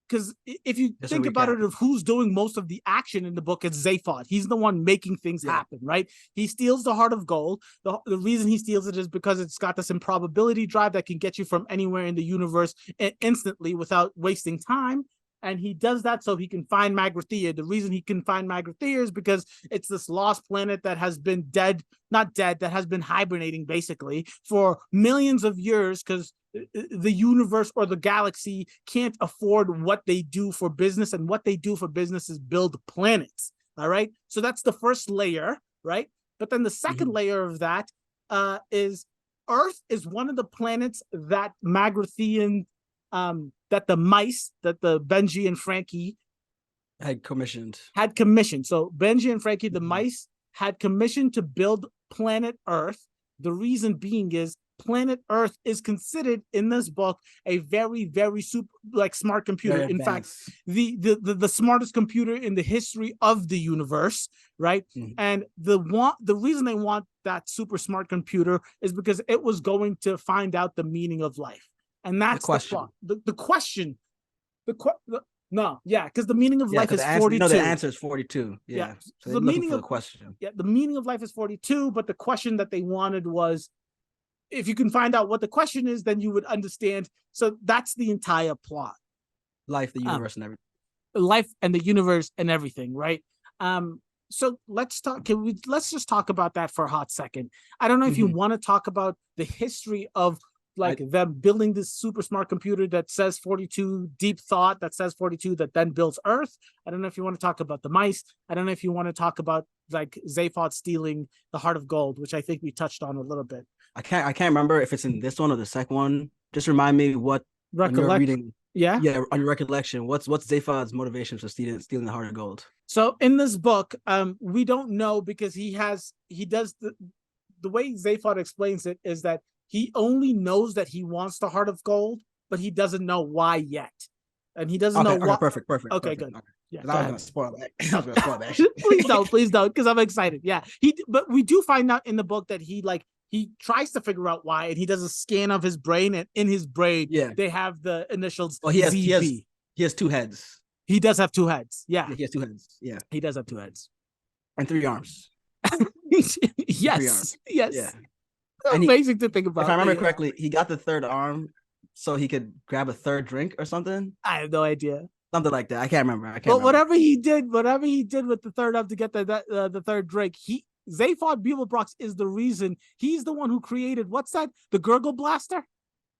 because if you Just a think about recap. it, of who's doing most of the action in the book, it's Zaphod. He's the one making things happen, right? He steals the heart of gold. The reason he steals it is because it's got this improbability drive that can get you from anywhere in the universe instantly without wasting time. And he does that so he can find Magrathea. The reason he can find Magrathea is because it's this lost planet that has been not dead, that has been hibernating basically for millions of years, because the universe or the galaxy can't afford what they do for business, and what they do for business is build planets. All right. So that's the first layer, right? But then the second layer of that is Earth is one of the planets that Magrathean that the mice, that the Benji and Frankie Had commissioned. So Benji and Frankie, the mice, had commissioned to build planet Earth. The reason being is planet Earth is considered in this book a very, very smart computer. In fact, the smartest computer in the history of the universe, right? And the reason they want that super smart computer is because it was going to find out the meaning of life. And that's the question. The question. Because the meaning of life is 42. No, the answer is 42. Yeah. So the meaning of the question. Yeah, the meaning of life is 42, but the question that they wanted was, if you can find out what the question is, then you would understand. So that's the entire plot. Life, the universe, and everything. Life and the universe and everything, right? So let's just talk about that for a hot second. I don't know if you want to talk about the history of them building this super smart computer that says 42, deep thought that says 42, that then builds Earth. I don't know if you want to talk about the mice. I don't know if you want to talk about Zaphod stealing the heart of gold, which I think we touched on a little bit. I can't remember if it's in this one or the second one. Just remind me what when you're reading. Yeah, on your recollection, what's Zaphod's motivations for stealing the heart of gold? So in this book, we don't know, because he does the way Zaphod explains it is that he only knows that he wants the heart of gold, but he doesn't know why yet. And he doesn't know why. Perfect. Okay, good. Okay. Yeah, I was going to spoil that. Please don't, because I'm excited. Yeah. But we do find out in the book that he tries to figure out why, and he does a scan of his brain, and in his brain, they have the initials. Well, he has two heads. He does have two heads. Yeah. He has two heads. Yeah. He does have two heads. And 3 arms. Yes. 3 arms. Yes. Yeah. Amazing to think about. If I remember correctly, he got the third arm so he could grab a third drink or something. I have no idea. Something like that. I can't remember. Whatever he did with the third arm to get the third drink, Zaphod Beeblebrox is the reason. He's the one who created, what's that? The Gurgle Blaster?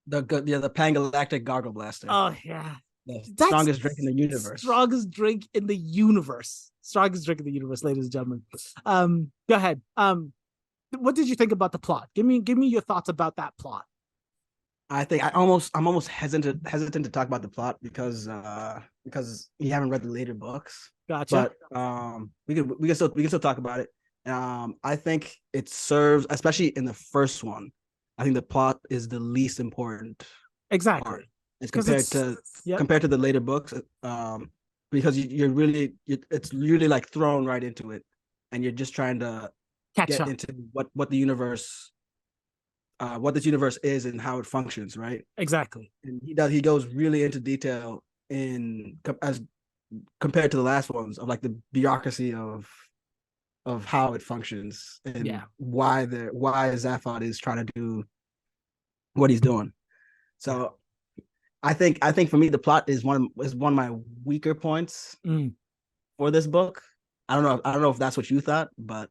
The Pangalactic Gargle Blaster. Oh yeah. The strongest drink in the universe. Strongest drink in the universe, ladies and gentlemen. Go ahead. What did you think about the plot? Give me your thoughts about that plot. I'm almost hesitant to talk about the plot because you haven't read the later books. Gotcha. But we can still talk about it. I think it serves, especially in the first one. I think the plot is the least important. Exactly. Part. It's compared to the later books, because it's really like thrown right into it, and you're just trying to get into what the universe, what this universe is and how it functions, right? Exactly. And he goes really into detail as compared to the last ones, of like the bureaucracy of how it functions and why Zaphod is trying to do what he's doing. So I think for me the plot is one of my weaker points for this book. I don't know if that's what you thought, but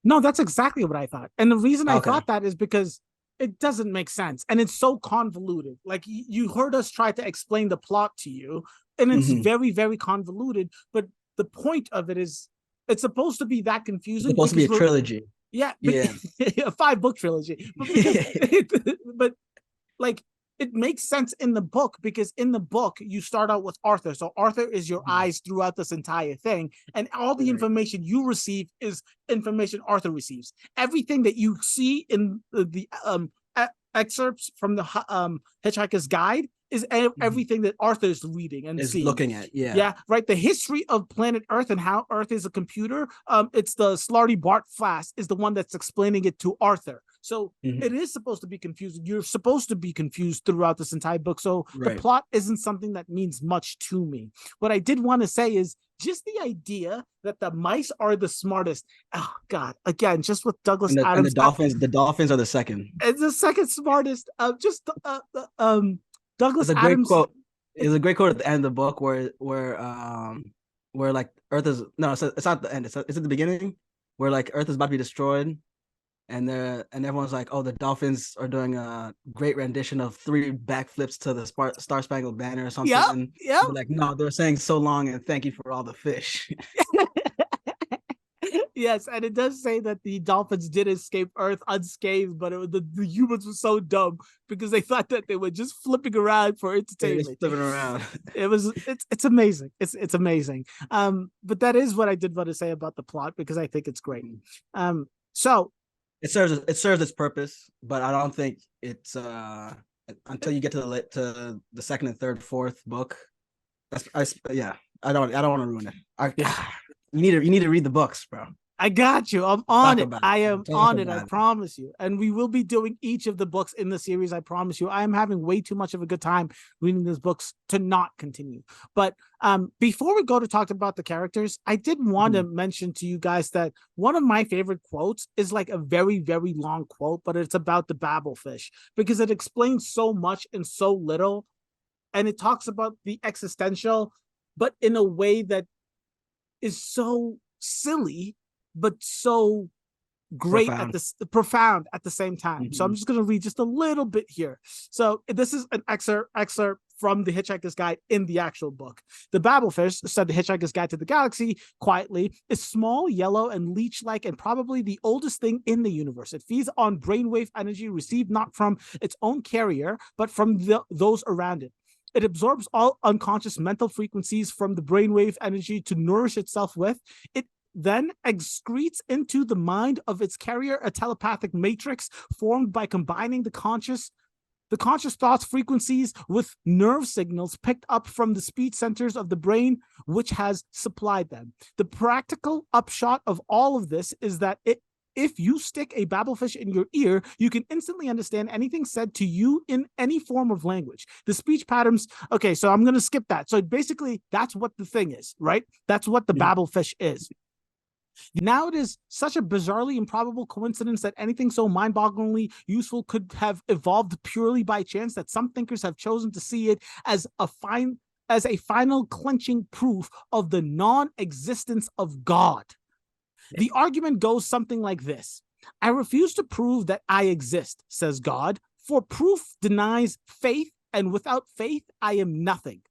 no, that's exactly what I thought. And the reason I thought that is because it doesn't make sense, and it's so convoluted. Like, you heard us try to explain the plot to you, and it's very, very convoluted. But the point of it is, it's supposed to be that confusing. It's supposed to be a trilogy. Yeah. A 5-book trilogy. But like, it makes sense in the book, because in the book you start out with Arthur. So Arthur is your eyes throughout this entire thing, and all the information you receive is information Arthur receives. Everything that you see in the excerpts from the Hitchhiker's Guide is everything that Arthur's reading and Is seeing. looking at, Yeah, right. The history of planet Earth and how Earth is a computer. It's the Slarty Bart Flass is the one that's explaining it to Arthur. So it is supposed to be confusing. You're supposed to be confused throughout this entire book. So the plot isn't something that means much to me. What I did want to say is just the idea that the mice are the smartest. Oh God! Again, just with Douglas Adams, and the dolphins are the second. It's the second smartest. Douglas It's a Adams. Great quote. It's a great quote at the end of the book where like Earth is it's not the end. It's at the beginning where like Earth is about to be destroyed, and everyone's like, oh, the dolphins are doing a great rendition of 3 backflips to the Star Spangled Banner or something. Yeah. Like, no, they're saying so long and thank you for all the fish. Yes, and it does say that the dolphins did escape Earth unscathed, but the humans were so dumb because they thought that they were just flipping around for entertainment. Flipping around. It's amazing. It's amazing. But that is what I did want to say about the plot because I think it's great. So it serves its purpose, but I don't think it's until you get to the second and third, fourth book. I don't want to ruin it. You need to read the books, bro. I got you. I'm on it. I am on it. I promise you. And we will be doing each of the books in the series. I promise you. I am having way too much of a good time reading these books to not continue. But before we go to talk about the characters, I did want to mention to you guys that one of my favorite quotes is like a very, very long quote, but it's about the Babel Fish because it explains so much in so little. And it talks about the existential, but in a way that is so silly but so great profound at the same time. So I'm just going to read just a little bit here. So this is an excerpt from the Hitchhiker's Guide in the actual book. The Babel Fish, said the Hitchhiker's Guide to the Galaxy quietly, is small, yellow, and leech-like, and probably the oldest thing in the universe. It feeds on brainwave energy received not from its own carrier, but from those around it. It absorbs all unconscious mental frequencies from the brainwave energy to nourish itself with. It then excretes into the mind of its carrier a telepathic matrix formed by combining the conscious thoughts frequencies with nerve signals picked up from the speech centers of the brain, which has supplied them. The practical upshot of all of this is that if you stick a Babelfish in your ear, you can instantly understand anything said to you in any form of language. The speech patterns, okay, so I'm going to skip that. So basically, that's what the thing is, right? That's what the Babelfish is. Now it is such a bizarrely improbable coincidence that anything so mind-bogglingly useful could have evolved purely by chance that some thinkers have chosen to see it as a final clenching proof of the non-existence of God. The argument goes something like this. I refuse to prove that I exist, says God, for proof denies faith, and without faith, I am nothing.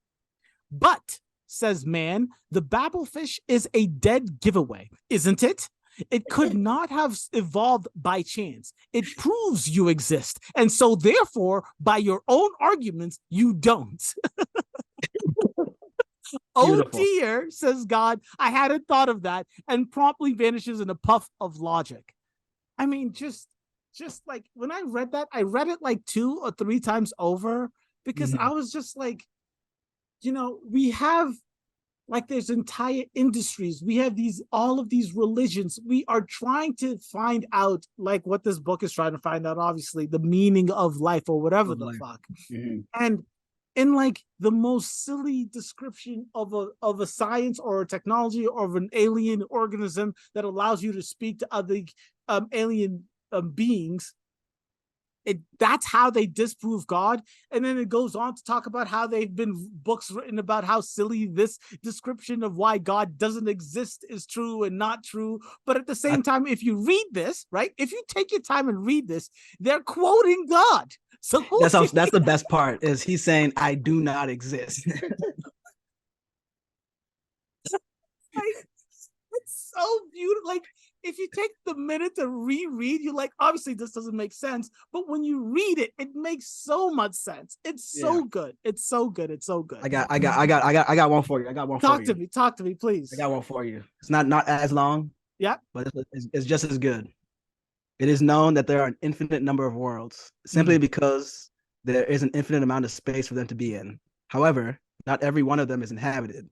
But, says man, the Babelfish is a dead giveaway, isn't it? It could not have evolved by chance. It proves you exist. And so therefore, by your own arguments, you don't. Oh dear, says God, I hadn't thought of that, and promptly vanishes in a puff of logic. I mean, just like when I read that, I read it like 2 or 3 times over because I was just like, we have like there's entire industries. We have all of these religions. We are trying to find out like what this book is trying to find out, obviously, the meaning of life or whatever the fuck. And in like the most silly description of a science or a technology or of an alien organism that allows you to speak to other alien beings, that's how they disprove God. And then it goes on to talk about how they've been books written about how silly this description of why God doesn't exist is true and not true. But at the same time, if you read this, right, if you take your time and read this, they're quoting God. So that's the best part is he's saying, I do not exist. It's so beautiful. Like, if you take the minute to reread, you're like, obviously this doesn't make sense. But when you read it, it makes so much sense. It's so good. It's so good. It's so good. I got one for you. I got one for you. Talk to me, please. I got one for you. It's not as long. Yeah. But it's just as good. It is known that there are an infinite number of worlds simply because there is an infinite amount of space for them to be in. However, not every one of them is inhabited.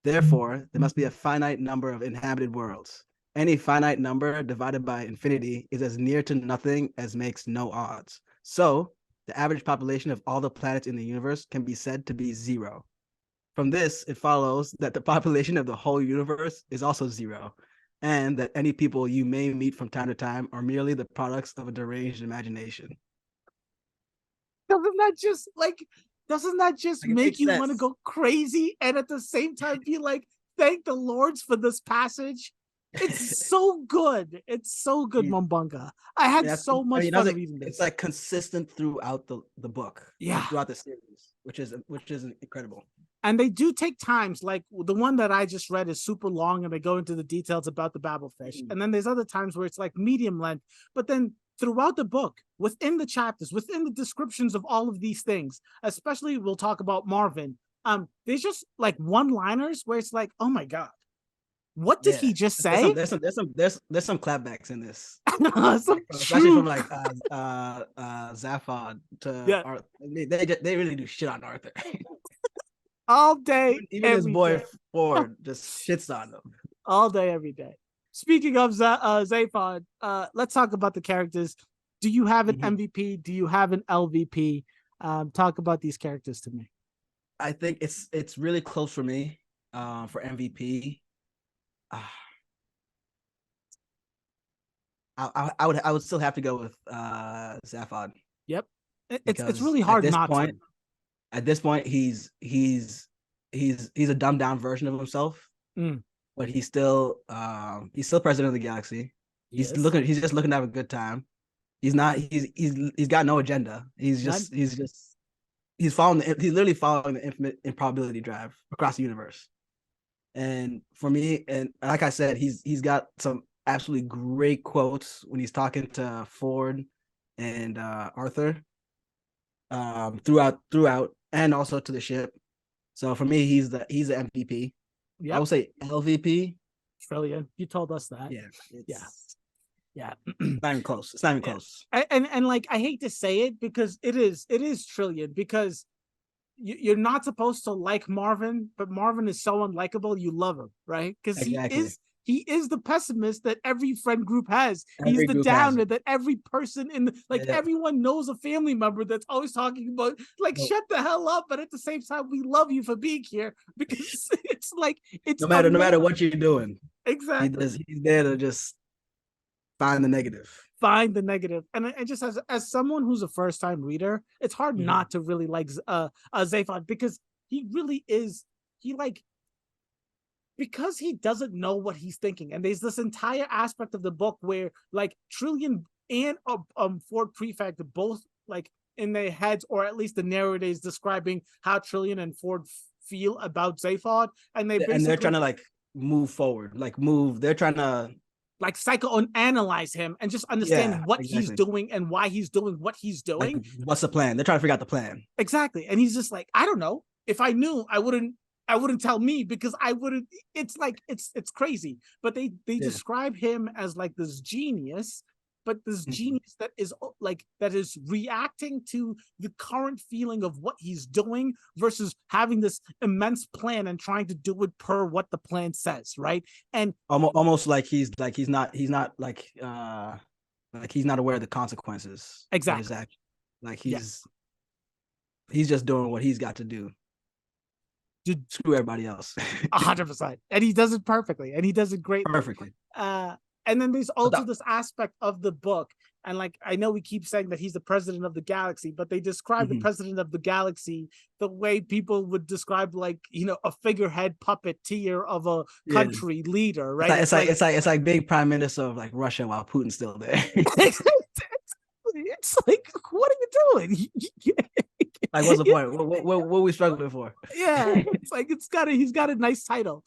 Therefore, there must be a finite number of inhabited worlds. Any finite number divided by infinity is as near to nothing as makes no odds. So, the average population of all the planets in the universe can be said to be 0. From this, it follows that the population of the whole universe is also 0, and that any people you may meet from time to time are merely the products of a deranged imagination. Doesn't that just Like, it make makes you want to sense. go crazy and at the same time be like, thank the Lords for this passage? It's so good. It's so good, Mombunga. I had so much fun reading this. It's like consistent throughout the book, Yeah, like throughout the series, which is incredible. and they do take times. Like the one that I just read is super long, and they go into the details about the Babel Fish. And then there's other times where it's like medium length, but then throughout the book, within the chapters, within the descriptions of all of these things, especially we'll talk about Marvin. There's just like one-liners where it's like, oh my god, what did he just say? There's some clapbacks in this. Especially from like Zaphod to Arthur. They really do shit on Arthur. All day, even his boy Ford just shits on them all day, every day. Speaking of Zaphod, let's talk about the characters. Do you have an MVP? Do you have an LVP? Talk about these characters to me. I think it's really close for me for MVP. I would still have to go with Zaphod. Yep, it's really hard not to. At this point, he's a dumbed down version of himself, but he's still president of the galaxy. He's just looking to have a good time. He's got no agenda. He's literally following the infinite improbability drive across the universe. And for me, and like I said, he's got some absolutely great quotes when he's talking to Ford and Arthur throughout and also to the ship. So for me, he's the MVP. Yep. I would say LVP. Trillion. You told us that. Yeah. It's not even close. It's not even close. And like, I hate to say it because it is Trillion, because you're not supposed to like Marvin, but Marvin is so unlikable, you love him, right? Because he is the pessimist that every friend group has. He's the downer that every person everyone knows a family member that's always talking about, like, shut the hell up, but at the same time, we love you for being here, because it's like, it's no matter what you're doing. Exactly. He's there to just find the negative. And just as someone who's a first-time reader, it's hard not to really like Zaphod, because he really is, because he doesn't know what he's thinking. And there's this entire aspect of the book where like Trillion and Ford Prefect both, like, in their heads, or at least the narrator is describing how Trillion and Ford feel about Zaphod, and they're trying to like move forward, they're trying to like psychoanalyze him and just understand what he's doing and why he's doing what he's doing. Like, what's the plan? They're trying to figure out the plan. Exactly. And he's just like, I don't know. If I knew, I wouldn't tell me, because I wouldn't. It's like, it's crazy. But they describe him as like this genius, but this genius that is reacting to the current feeling of what he's doing versus having this immense plan and trying to do it per what the plan says, right? And almost like he's not aware of the consequences. Exactly. Like he's just doing what he's got to do. Screw everybody else. 100%. And he does it perfectly, and he does it greatly. Perfectly. And then there's also this aspect of the book, and like, I know we keep saying that he's the president of the galaxy, but they describe the president of the galaxy the way people would describe, like, a figurehead puppeteer of a country leader, right? It's like being prime minister of like Russia while Putin's still there. It's like, what are you doing? Like, what's the point? What are we struggling for? Yeah, it's like, he's got a nice title.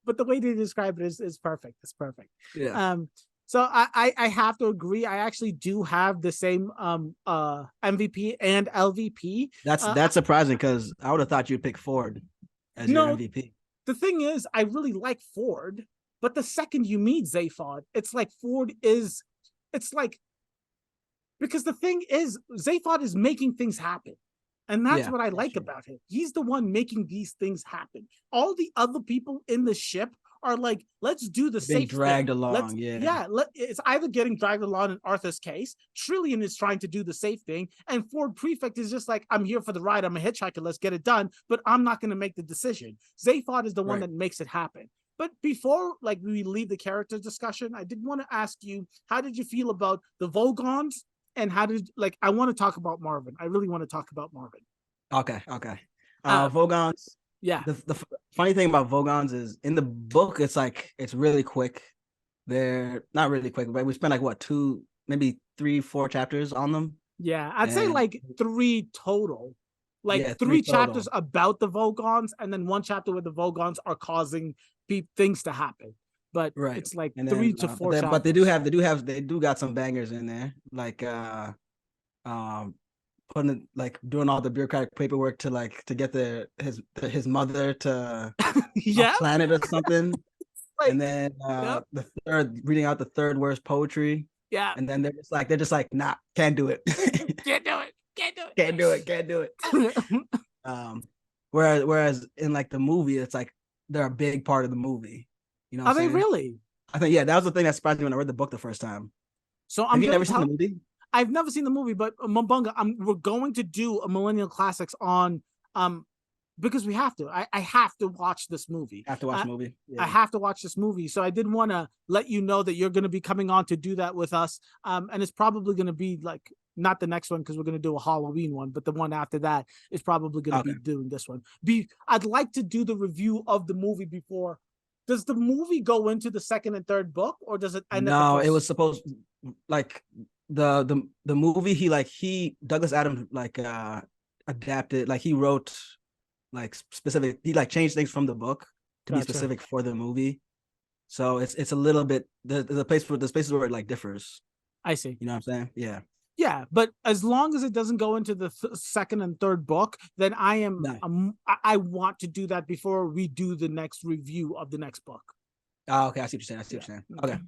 But the way they describe it is perfect. It's perfect. Yeah. So I have to agree. I actually do have the same MVP and LVP. That's surprising, because I would have thought you'd pick Ford as your MVP. The thing is, I really like Ford, but the second you meet Zaphod, it's like Ford is, it's like Because the thing is, Zaphod is making things happen. And that's what I like true. about him. He's the one making these things happen. All the other people in the ship are like, let's do the Being safe dragged thing. along, It's either getting dragged along in Arthur's case. Trillian is trying to do the safe thing, and Ford Prefect is just like, I'm here for the ride. I'm a hitchhiker. Let's get it done. But I'm not going to make the decision. Zaphod is the one that makes it happen. But before we leave the character discussion, I did want to ask you, how did you feel about the Vogons? And how did I want to talk about Marvin. I really want to talk about Marvin. Okay. Vogons. Yeah. The funny thing about Vogons is in the book, it's really quick. They're not really quick, but we spent maybe 3-4 chapters on them. Yeah, I'd say 3 total. Three chapters about the Vogons, and then 1 chapter where the Vogons are causing things to happen. But it's like and 3 to 4 chapters. But they do got some bangers in there, putting doing all the bureaucratic paperwork to get his mother to a planet or something. And then reading out the third worst poetry. Yeah. And then they're just like, nah, can't do it. Can't do it. Whereas in the movie, it's like they're a big part of the movie. You know, are they really? I think that was the thing that surprised me when I read the book the first time. So have you never seen the movie? I've never seen the movie, but Mumbunga, we're going to do a Millennial Classics on because we have to. I have to watch this movie. I have to watch the movie. Yeah. I have to watch this movie. So I did want to let you know that you're going to be coming on to do that with us. And it's probably going to be not the next one because we're going to do a Halloween one, but the one after that is probably going to be doing this one. I'd like to do the review of the movie before. Does the movie go into the second and third book, or does it end? No, it was supposed the movie. He Douglas Adams adapted. He wrote specific. He changed things from the book to be specific for the movie. So it's a little bit the spaces where it differs. I see. You know what I'm saying? Yeah. Yeah, but as long as it doesn't go into the second and third book, then I want to do that before we do the next review of the next book. Oh, okay. I see what you're saying. Okay.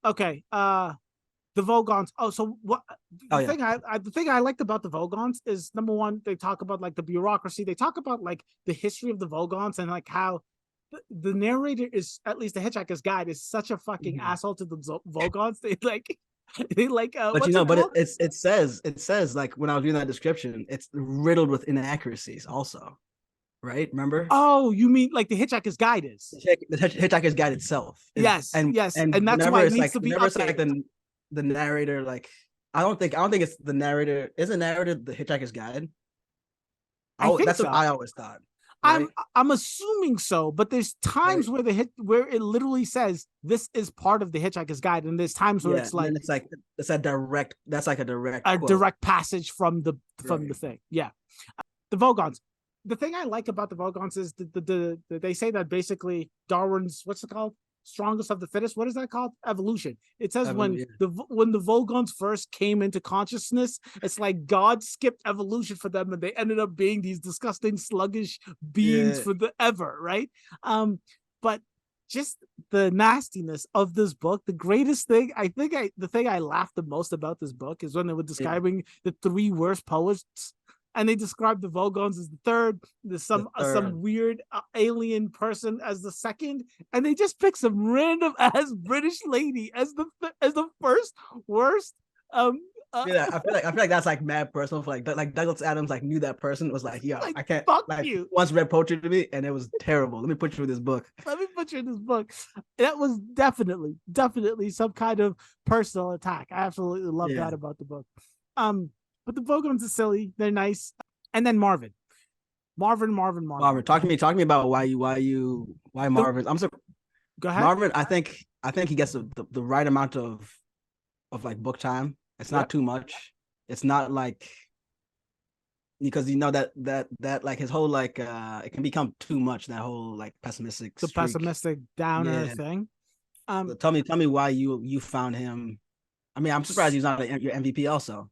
Okay. The Vogons. Oh, so what? The thing I liked about the Vogons is, number one, they talk about the bureaucracy. They talk about the history of the Vogons and how the narrator is, at least the Hitchhiker's Guide, is such a fucking asshole to the Vogons. It says when I was reading that description, it's riddled with inaccuracies also, right? Remember? Oh, you mean the Hitchhiker's Guide is the Hitchhiker's Guide itself? Yes, and that's why it needs to be updated. The narrator, I don't think it's the narrator. Is the narrator the Hitchhiker's Guide? That's what I always thought. Right? I'm assuming so, but there's times where it literally says this is part of the Hitchhiker's Guide, and there's times where it's a direct quote. Direct passage from the thing. Yeah, the Vogons. The thing I like about the Vogons is they say that basically Darwin's, what's it called? Strongest of the fittest. What is that called? Evolution. It says when the Vogons first came into consciousness, it's like God skipped evolution for them, and they ended up being these disgusting, sluggish beings for the ever, right? But just the nastiness of this book. The greatest thing, the thing I laughed the most about this book is when they were describing the 3 worst poets. And they described the Vogons as the third. There's some weird alien person as the second, and they just pick some random ass British lady as the first worst. I feel like that's mad personal for Douglas Adams knew that person, was yo, I can't fuck you. Once read poetry to me and it was terrible. Let me put you in this book. That was definitely some kind of personal attack. I absolutely love that about the book. But the Vogons are silly. They're nice. And then Marvin. Marvin. Talk to me about why Marvin. I'm sorry. Go ahead. Marvin, I think he gets the right amount of book time. It's not too much. It's not because that his whole it can become too much, that whole pessimistic streak. Pessimistic downer thing. Tell me why you found him. I mean, I'm surprised he's not your MVP also.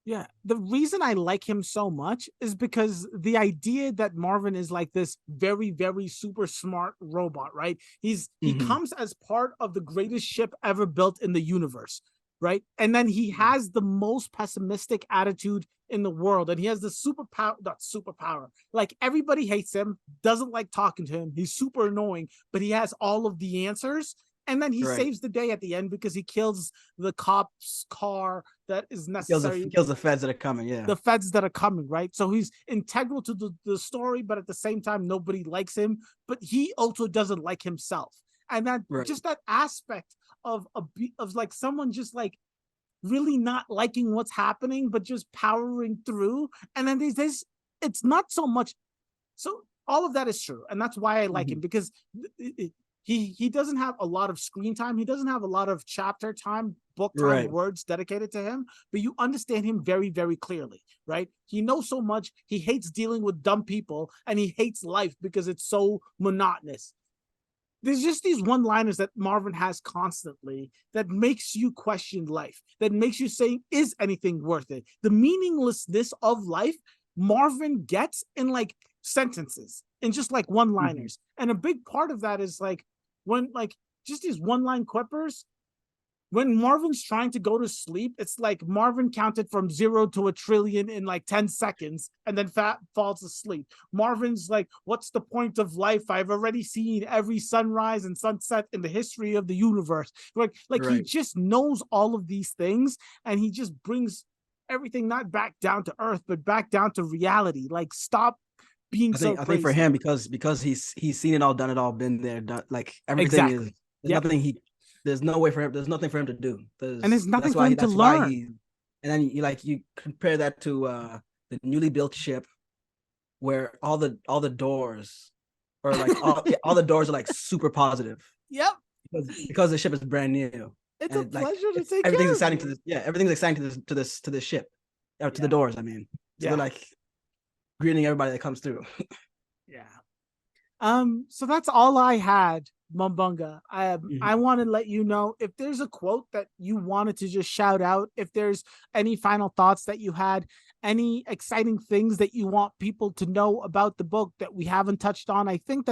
Yeah, the reason I like him so much is because the idea that Marvin is this very, very super smart robot, right? He comes as part of the greatest ship ever built in the universe. right? And then he has the most pessimistic attitude in the world, and he has the not superpower. Like everybody hates him, doesn't like talking to him. He's super annoying, but he has all of the answers. And then he saves the day at the end because he kills the cop's car that is necessary. He kills the feds that are coming, yeah. The feds that are coming, right? So he's integral to the story, but at the same time, nobody likes him. But he also doesn't like himself. And that just that aspect of like someone just like really not liking what's happening, but just powering through. And then there's this, it's not so much. So all of that is true. And that's why I like him, because he doesn't have a lot of screen time. He doesn't have a lot of chapter time, book time, words dedicated to him, but you understand him very, very clearly, right? He knows so much. He hates dealing with dumb people, and he hates life because it's so monotonous. There's just these one-liners that Marvin has constantly that makes you question life, that makes you say, is anything worth it? The meaninglessness of life, Marvin gets in like sentences, in just like one-liners. And a big part of that is like, when like just these one-line quippers, when Marvin's trying to go to sleep, it's like Marvin counted from 0 to 1,000,000,000,000 in like 10 seconds and then falls asleep. Marvin's like, what's the point of life? I've already seen every sunrise and sunset in the history of the universe. Like he just knows all of these things, and he just brings everything not back down to earth, but back down to reality. Like, stop being so crazy. I think for him, because he's seen it all, done it all, been there, done, like everything is, there's nothing there's no way for him, there's nothing for him to do. And there's nothing for him to learn. And then you compare that to the newly built ship, where all the doors, or like all the doors are like super positive. Yep. Because the ship is brand new. It's a pleasure to take everything's care exciting of to this. Yeah, everything's exciting to this ship, or to the doors. I mean, so they're like greeting everybody that comes through. So that's all I had, Mumbunga. I want to let you know if there's a quote that you wanted to just shout out, if there's any final thoughts that you had, any exciting things that you want people to know about the book that we haven't touched on. I think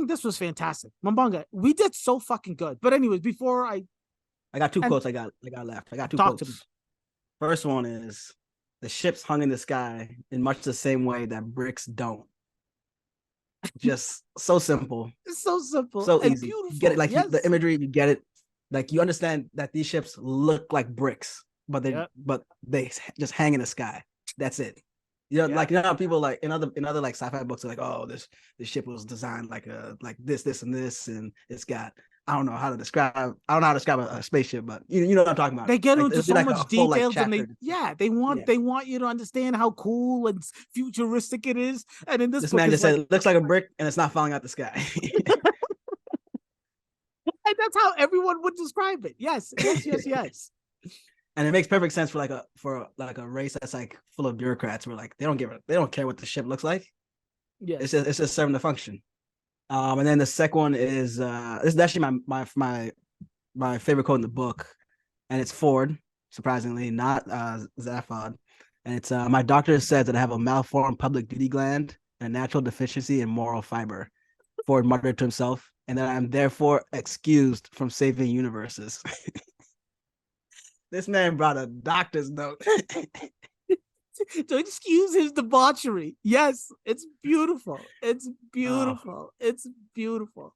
this was fantastic. Mumbunga, we did so fucking good. But anyways, before I got two quotes I got left. I got two quotes. First one is, the ships hung in the sky in much the same way that bricks don't. Just so simple. It's so simple. So and easy. Beautiful. You get it, like the imagery, you get it. Like, you understand that these ships look like bricks, but they just hang in the sky. That's it. You know, like, you know how people like in other like sci-fi books are like, oh, this ship was designed like this and this, and it's got, I don't know how to describe a spaceship, but you know what I'm talking about. They get like, into so like much whole, details, like, and they want you to understand how cool and futuristic it is. And in this man just said, it looks like a brick and it's not falling out the sky. And that's how everyone would describe it. Yes. And it makes perfect sense for a race that's like full of bureaucrats, where like they don't care what the ship looks like. Yeah, it's just serving the function. And then the second one is this is actually my favorite quote in the book, and it's Ford, surprisingly, not Zaphod. And it's my doctor says that I have a malformed public duty gland and a natural deficiency in moral fiber. Ford muttered to himself, and that I am therefore excused from saving universes. This man brought a doctor's note. To excuse his debauchery. Yes, it's beautiful. It's beautiful. It's beautiful.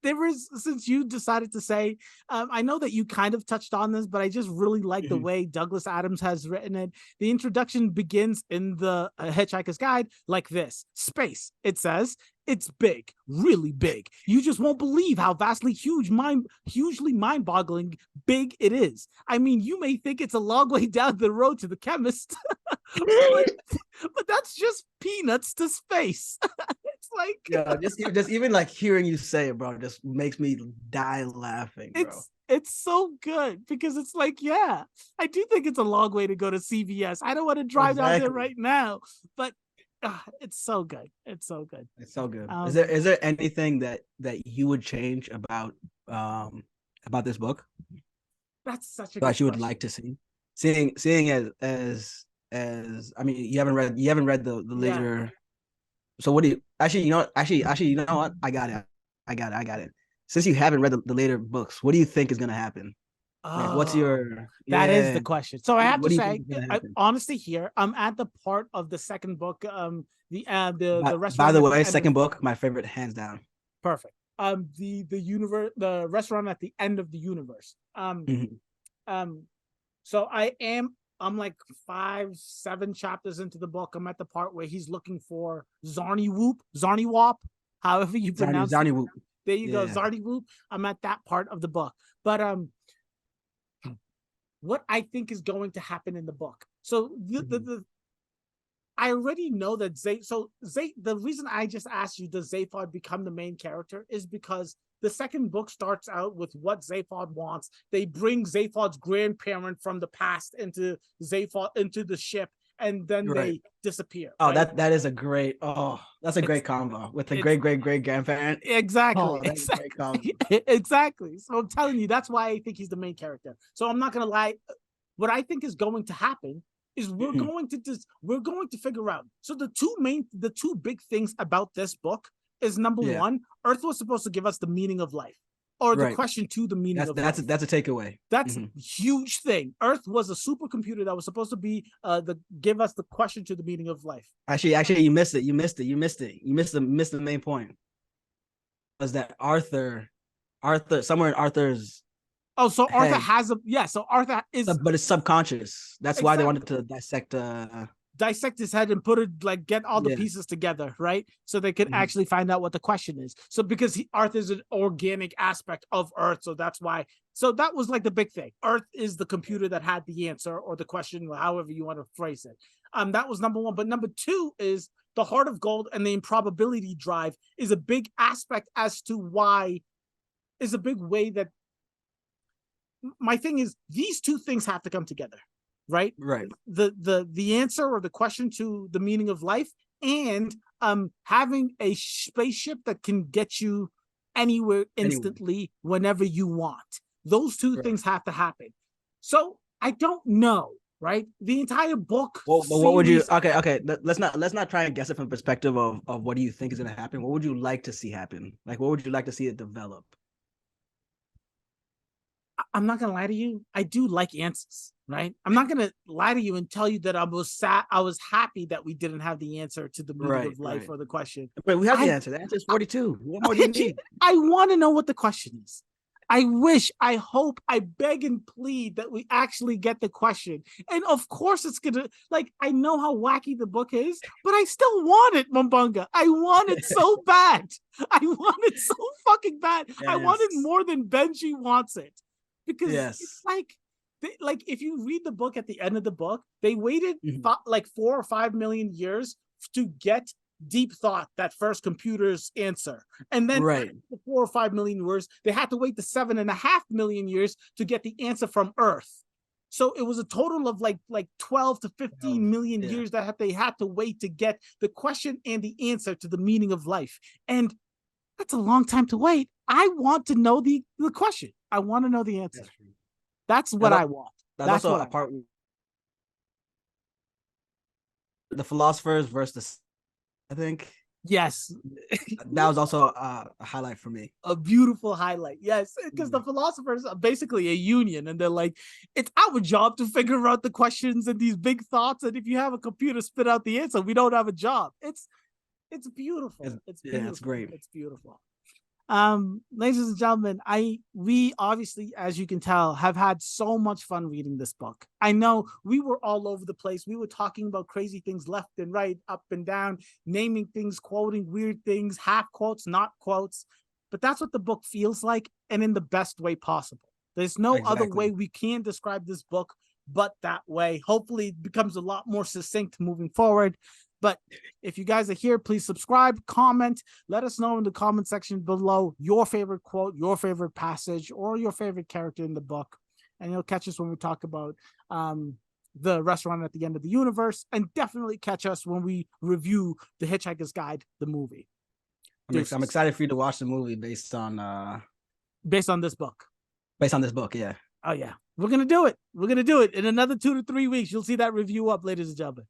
Since you decided to say, I know that you kind of touched on this, but I just really like the way Douglas Adams has written it. The introduction begins in the Hitchhiker's Guide like this: space. It says, it's big, really big. You just won't believe how hugely mind-boggling big it is. I mean, you may think it's a long way down the road to the chemist, but that's just peanuts to space. It's like, just even like hearing you say it, bro, just makes me die laughing, bro. It's so good, because it's like, yeah, I do think it's a long way to go to CVS. I don't want to drive down there right now, but it's so good. It's so good. It's so good. Is there anything that you would change about this book? That's such a that you would question. like to see, seeing as I mean, you haven't read the later. So what do you actually? You know what? I got it. Since you haven't read the later books, what do you think is going to happen? Like, what's Oh, your that is yeah? the question. So I have What to do you say, think is gonna I, happen? honestly, here I'm at the part of the second book, the By restaurant the at the way, end of second book, my favorite, hands down. perfect. The universe, the restaurant at the end of the universe. Mhm. Um, so I'm like 5, 7 chapters into the book. I'm at the part where he's looking for Zarny Wop, however you pronounce it. Zarny Whoop. There you go, Yeah. Zarny Whoop. I'm at that part of the book. But what I think is going to happen in the book. So I already know that the reason I just asked you, does Zaphod become the main character, is because the second book starts out with what Zaphod wants. They bring Zaphod's grandparent from the past into the ship, and then Right. they disappear. Oh, Right? that is a great. Oh, that's a It's great combo with the it's great grandparent. exactly Oh, that's a great combo. exactly. So I'm telling you, that's why I think he's the main character. So I'm not gonna lie. What I think is going to happen is we're Mhm. going to figure out. So the two big things about this book is, number Yeah. one, Earth was supposed to give us the meaning of life, or the Right. question to the meaning of That's life. that's a takeaway. That's Mhm. a huge thing. Earth was a supercomputer that was supposed to be give us the question to the meaning of life. Actually, you missed it. You missed it. You missed the main point. Was that Arthur somewhere in Arthur's Oh, so Arthur head, has a yeah. So Arthur is but it's subconscious. That's why they exactly wanted to dissect. dissect his head and put it, like, get all the Yeah. pieces together, right? So they could Mhm. actually find out what the question is. So because Earth is an organic aspect of Earth, so that's why. So that was like the big thing. Earth is the computer that had the answer or the question, however you want to phrase it. That was number one. But number two is the heart of gold and the improbability drive is a big aspect as to why, is a big way that my thing is, these two things have to come together, right? Right. The answer or the question to the meaning of life, and having a spaceship that can get you anywhere Anyway. instantly whenever you want. Those two Right. things have to happen. So I don't know, right? The entire book Well, but what would you? series, Okay. Let's not try and guess it from the perspective of what do you think is going to happen. What would you like to see happen? Like, what would you like to see it develop? I'm not gonna lie to you, I do like answers, right? I'm not gonna lie to you and tell you that I was sad, I was happy that we didn't have the answer to the meaning Right. of life Right. or the question. But we have the I answer. The answer is 42. What more do you need? I want to know what the question is. I wish, I hope, I beg and plead that we actually get the question. And of course, it's gonna, like, I know how wacky the book is, but I still want it, Mumbunga. I want it so bad. I want it so fucking bad. I want it Yes. more than Benji wants it, because it's Yes. like if you read the book, at the end of the book, they waited Mhm. like 4 or 5 million years to get deep thought, that first computer's answer. And then Right. the 4 or 5 million years, they had to wait the 7.5 million years to get the answer from Earth. So it was a total of like 12 to 15 million Yeah. years that they had to wait to get the question and the answer to the meaning of life. And that's a long time to wait. I want to know the question. I want to know the answer. That's true. That's what I want. That's That's also what a part. The philosophers versus I think yes. that was also a highlight for me. A beautiful highlight. Yes, because the philosophers are basically a union, and they're like, it's our job to figure out the questions and these big thoughts. And if you have a computer spit out the answer, we don't have a job. It's beautiful. It's beautiful. It's great. It's beautiful. Ladies and gentlemen, we obviously, as you can tell, have had so much fun reading this book. I know we were all over the place. We were talking about crazy things left and right, up and down, naming things, quoting weird things, half quotes, not quotes. But that's what the book feels like, and in the best way possible. There's no other way we can describe this book but that way. Hopefully it becomes a lot more succinct moving forward. But if you guys are here, please subscribe, comment, let us know in the comment section below your favorite quote, your favorite passage, or your favorite character in the book. And you'll catch us when we talk about the restaurant at the end of the universe, and definitely catch us when we review The Hitchhiker's Guide, the movie. I'm excited for you to watch the movie based on this book. Based on this book, yeah. Oh yeah. We're gonna do it. We're gonna do it in another 2 to 3 weeks. You'll see that review up, ladies and gentlemen.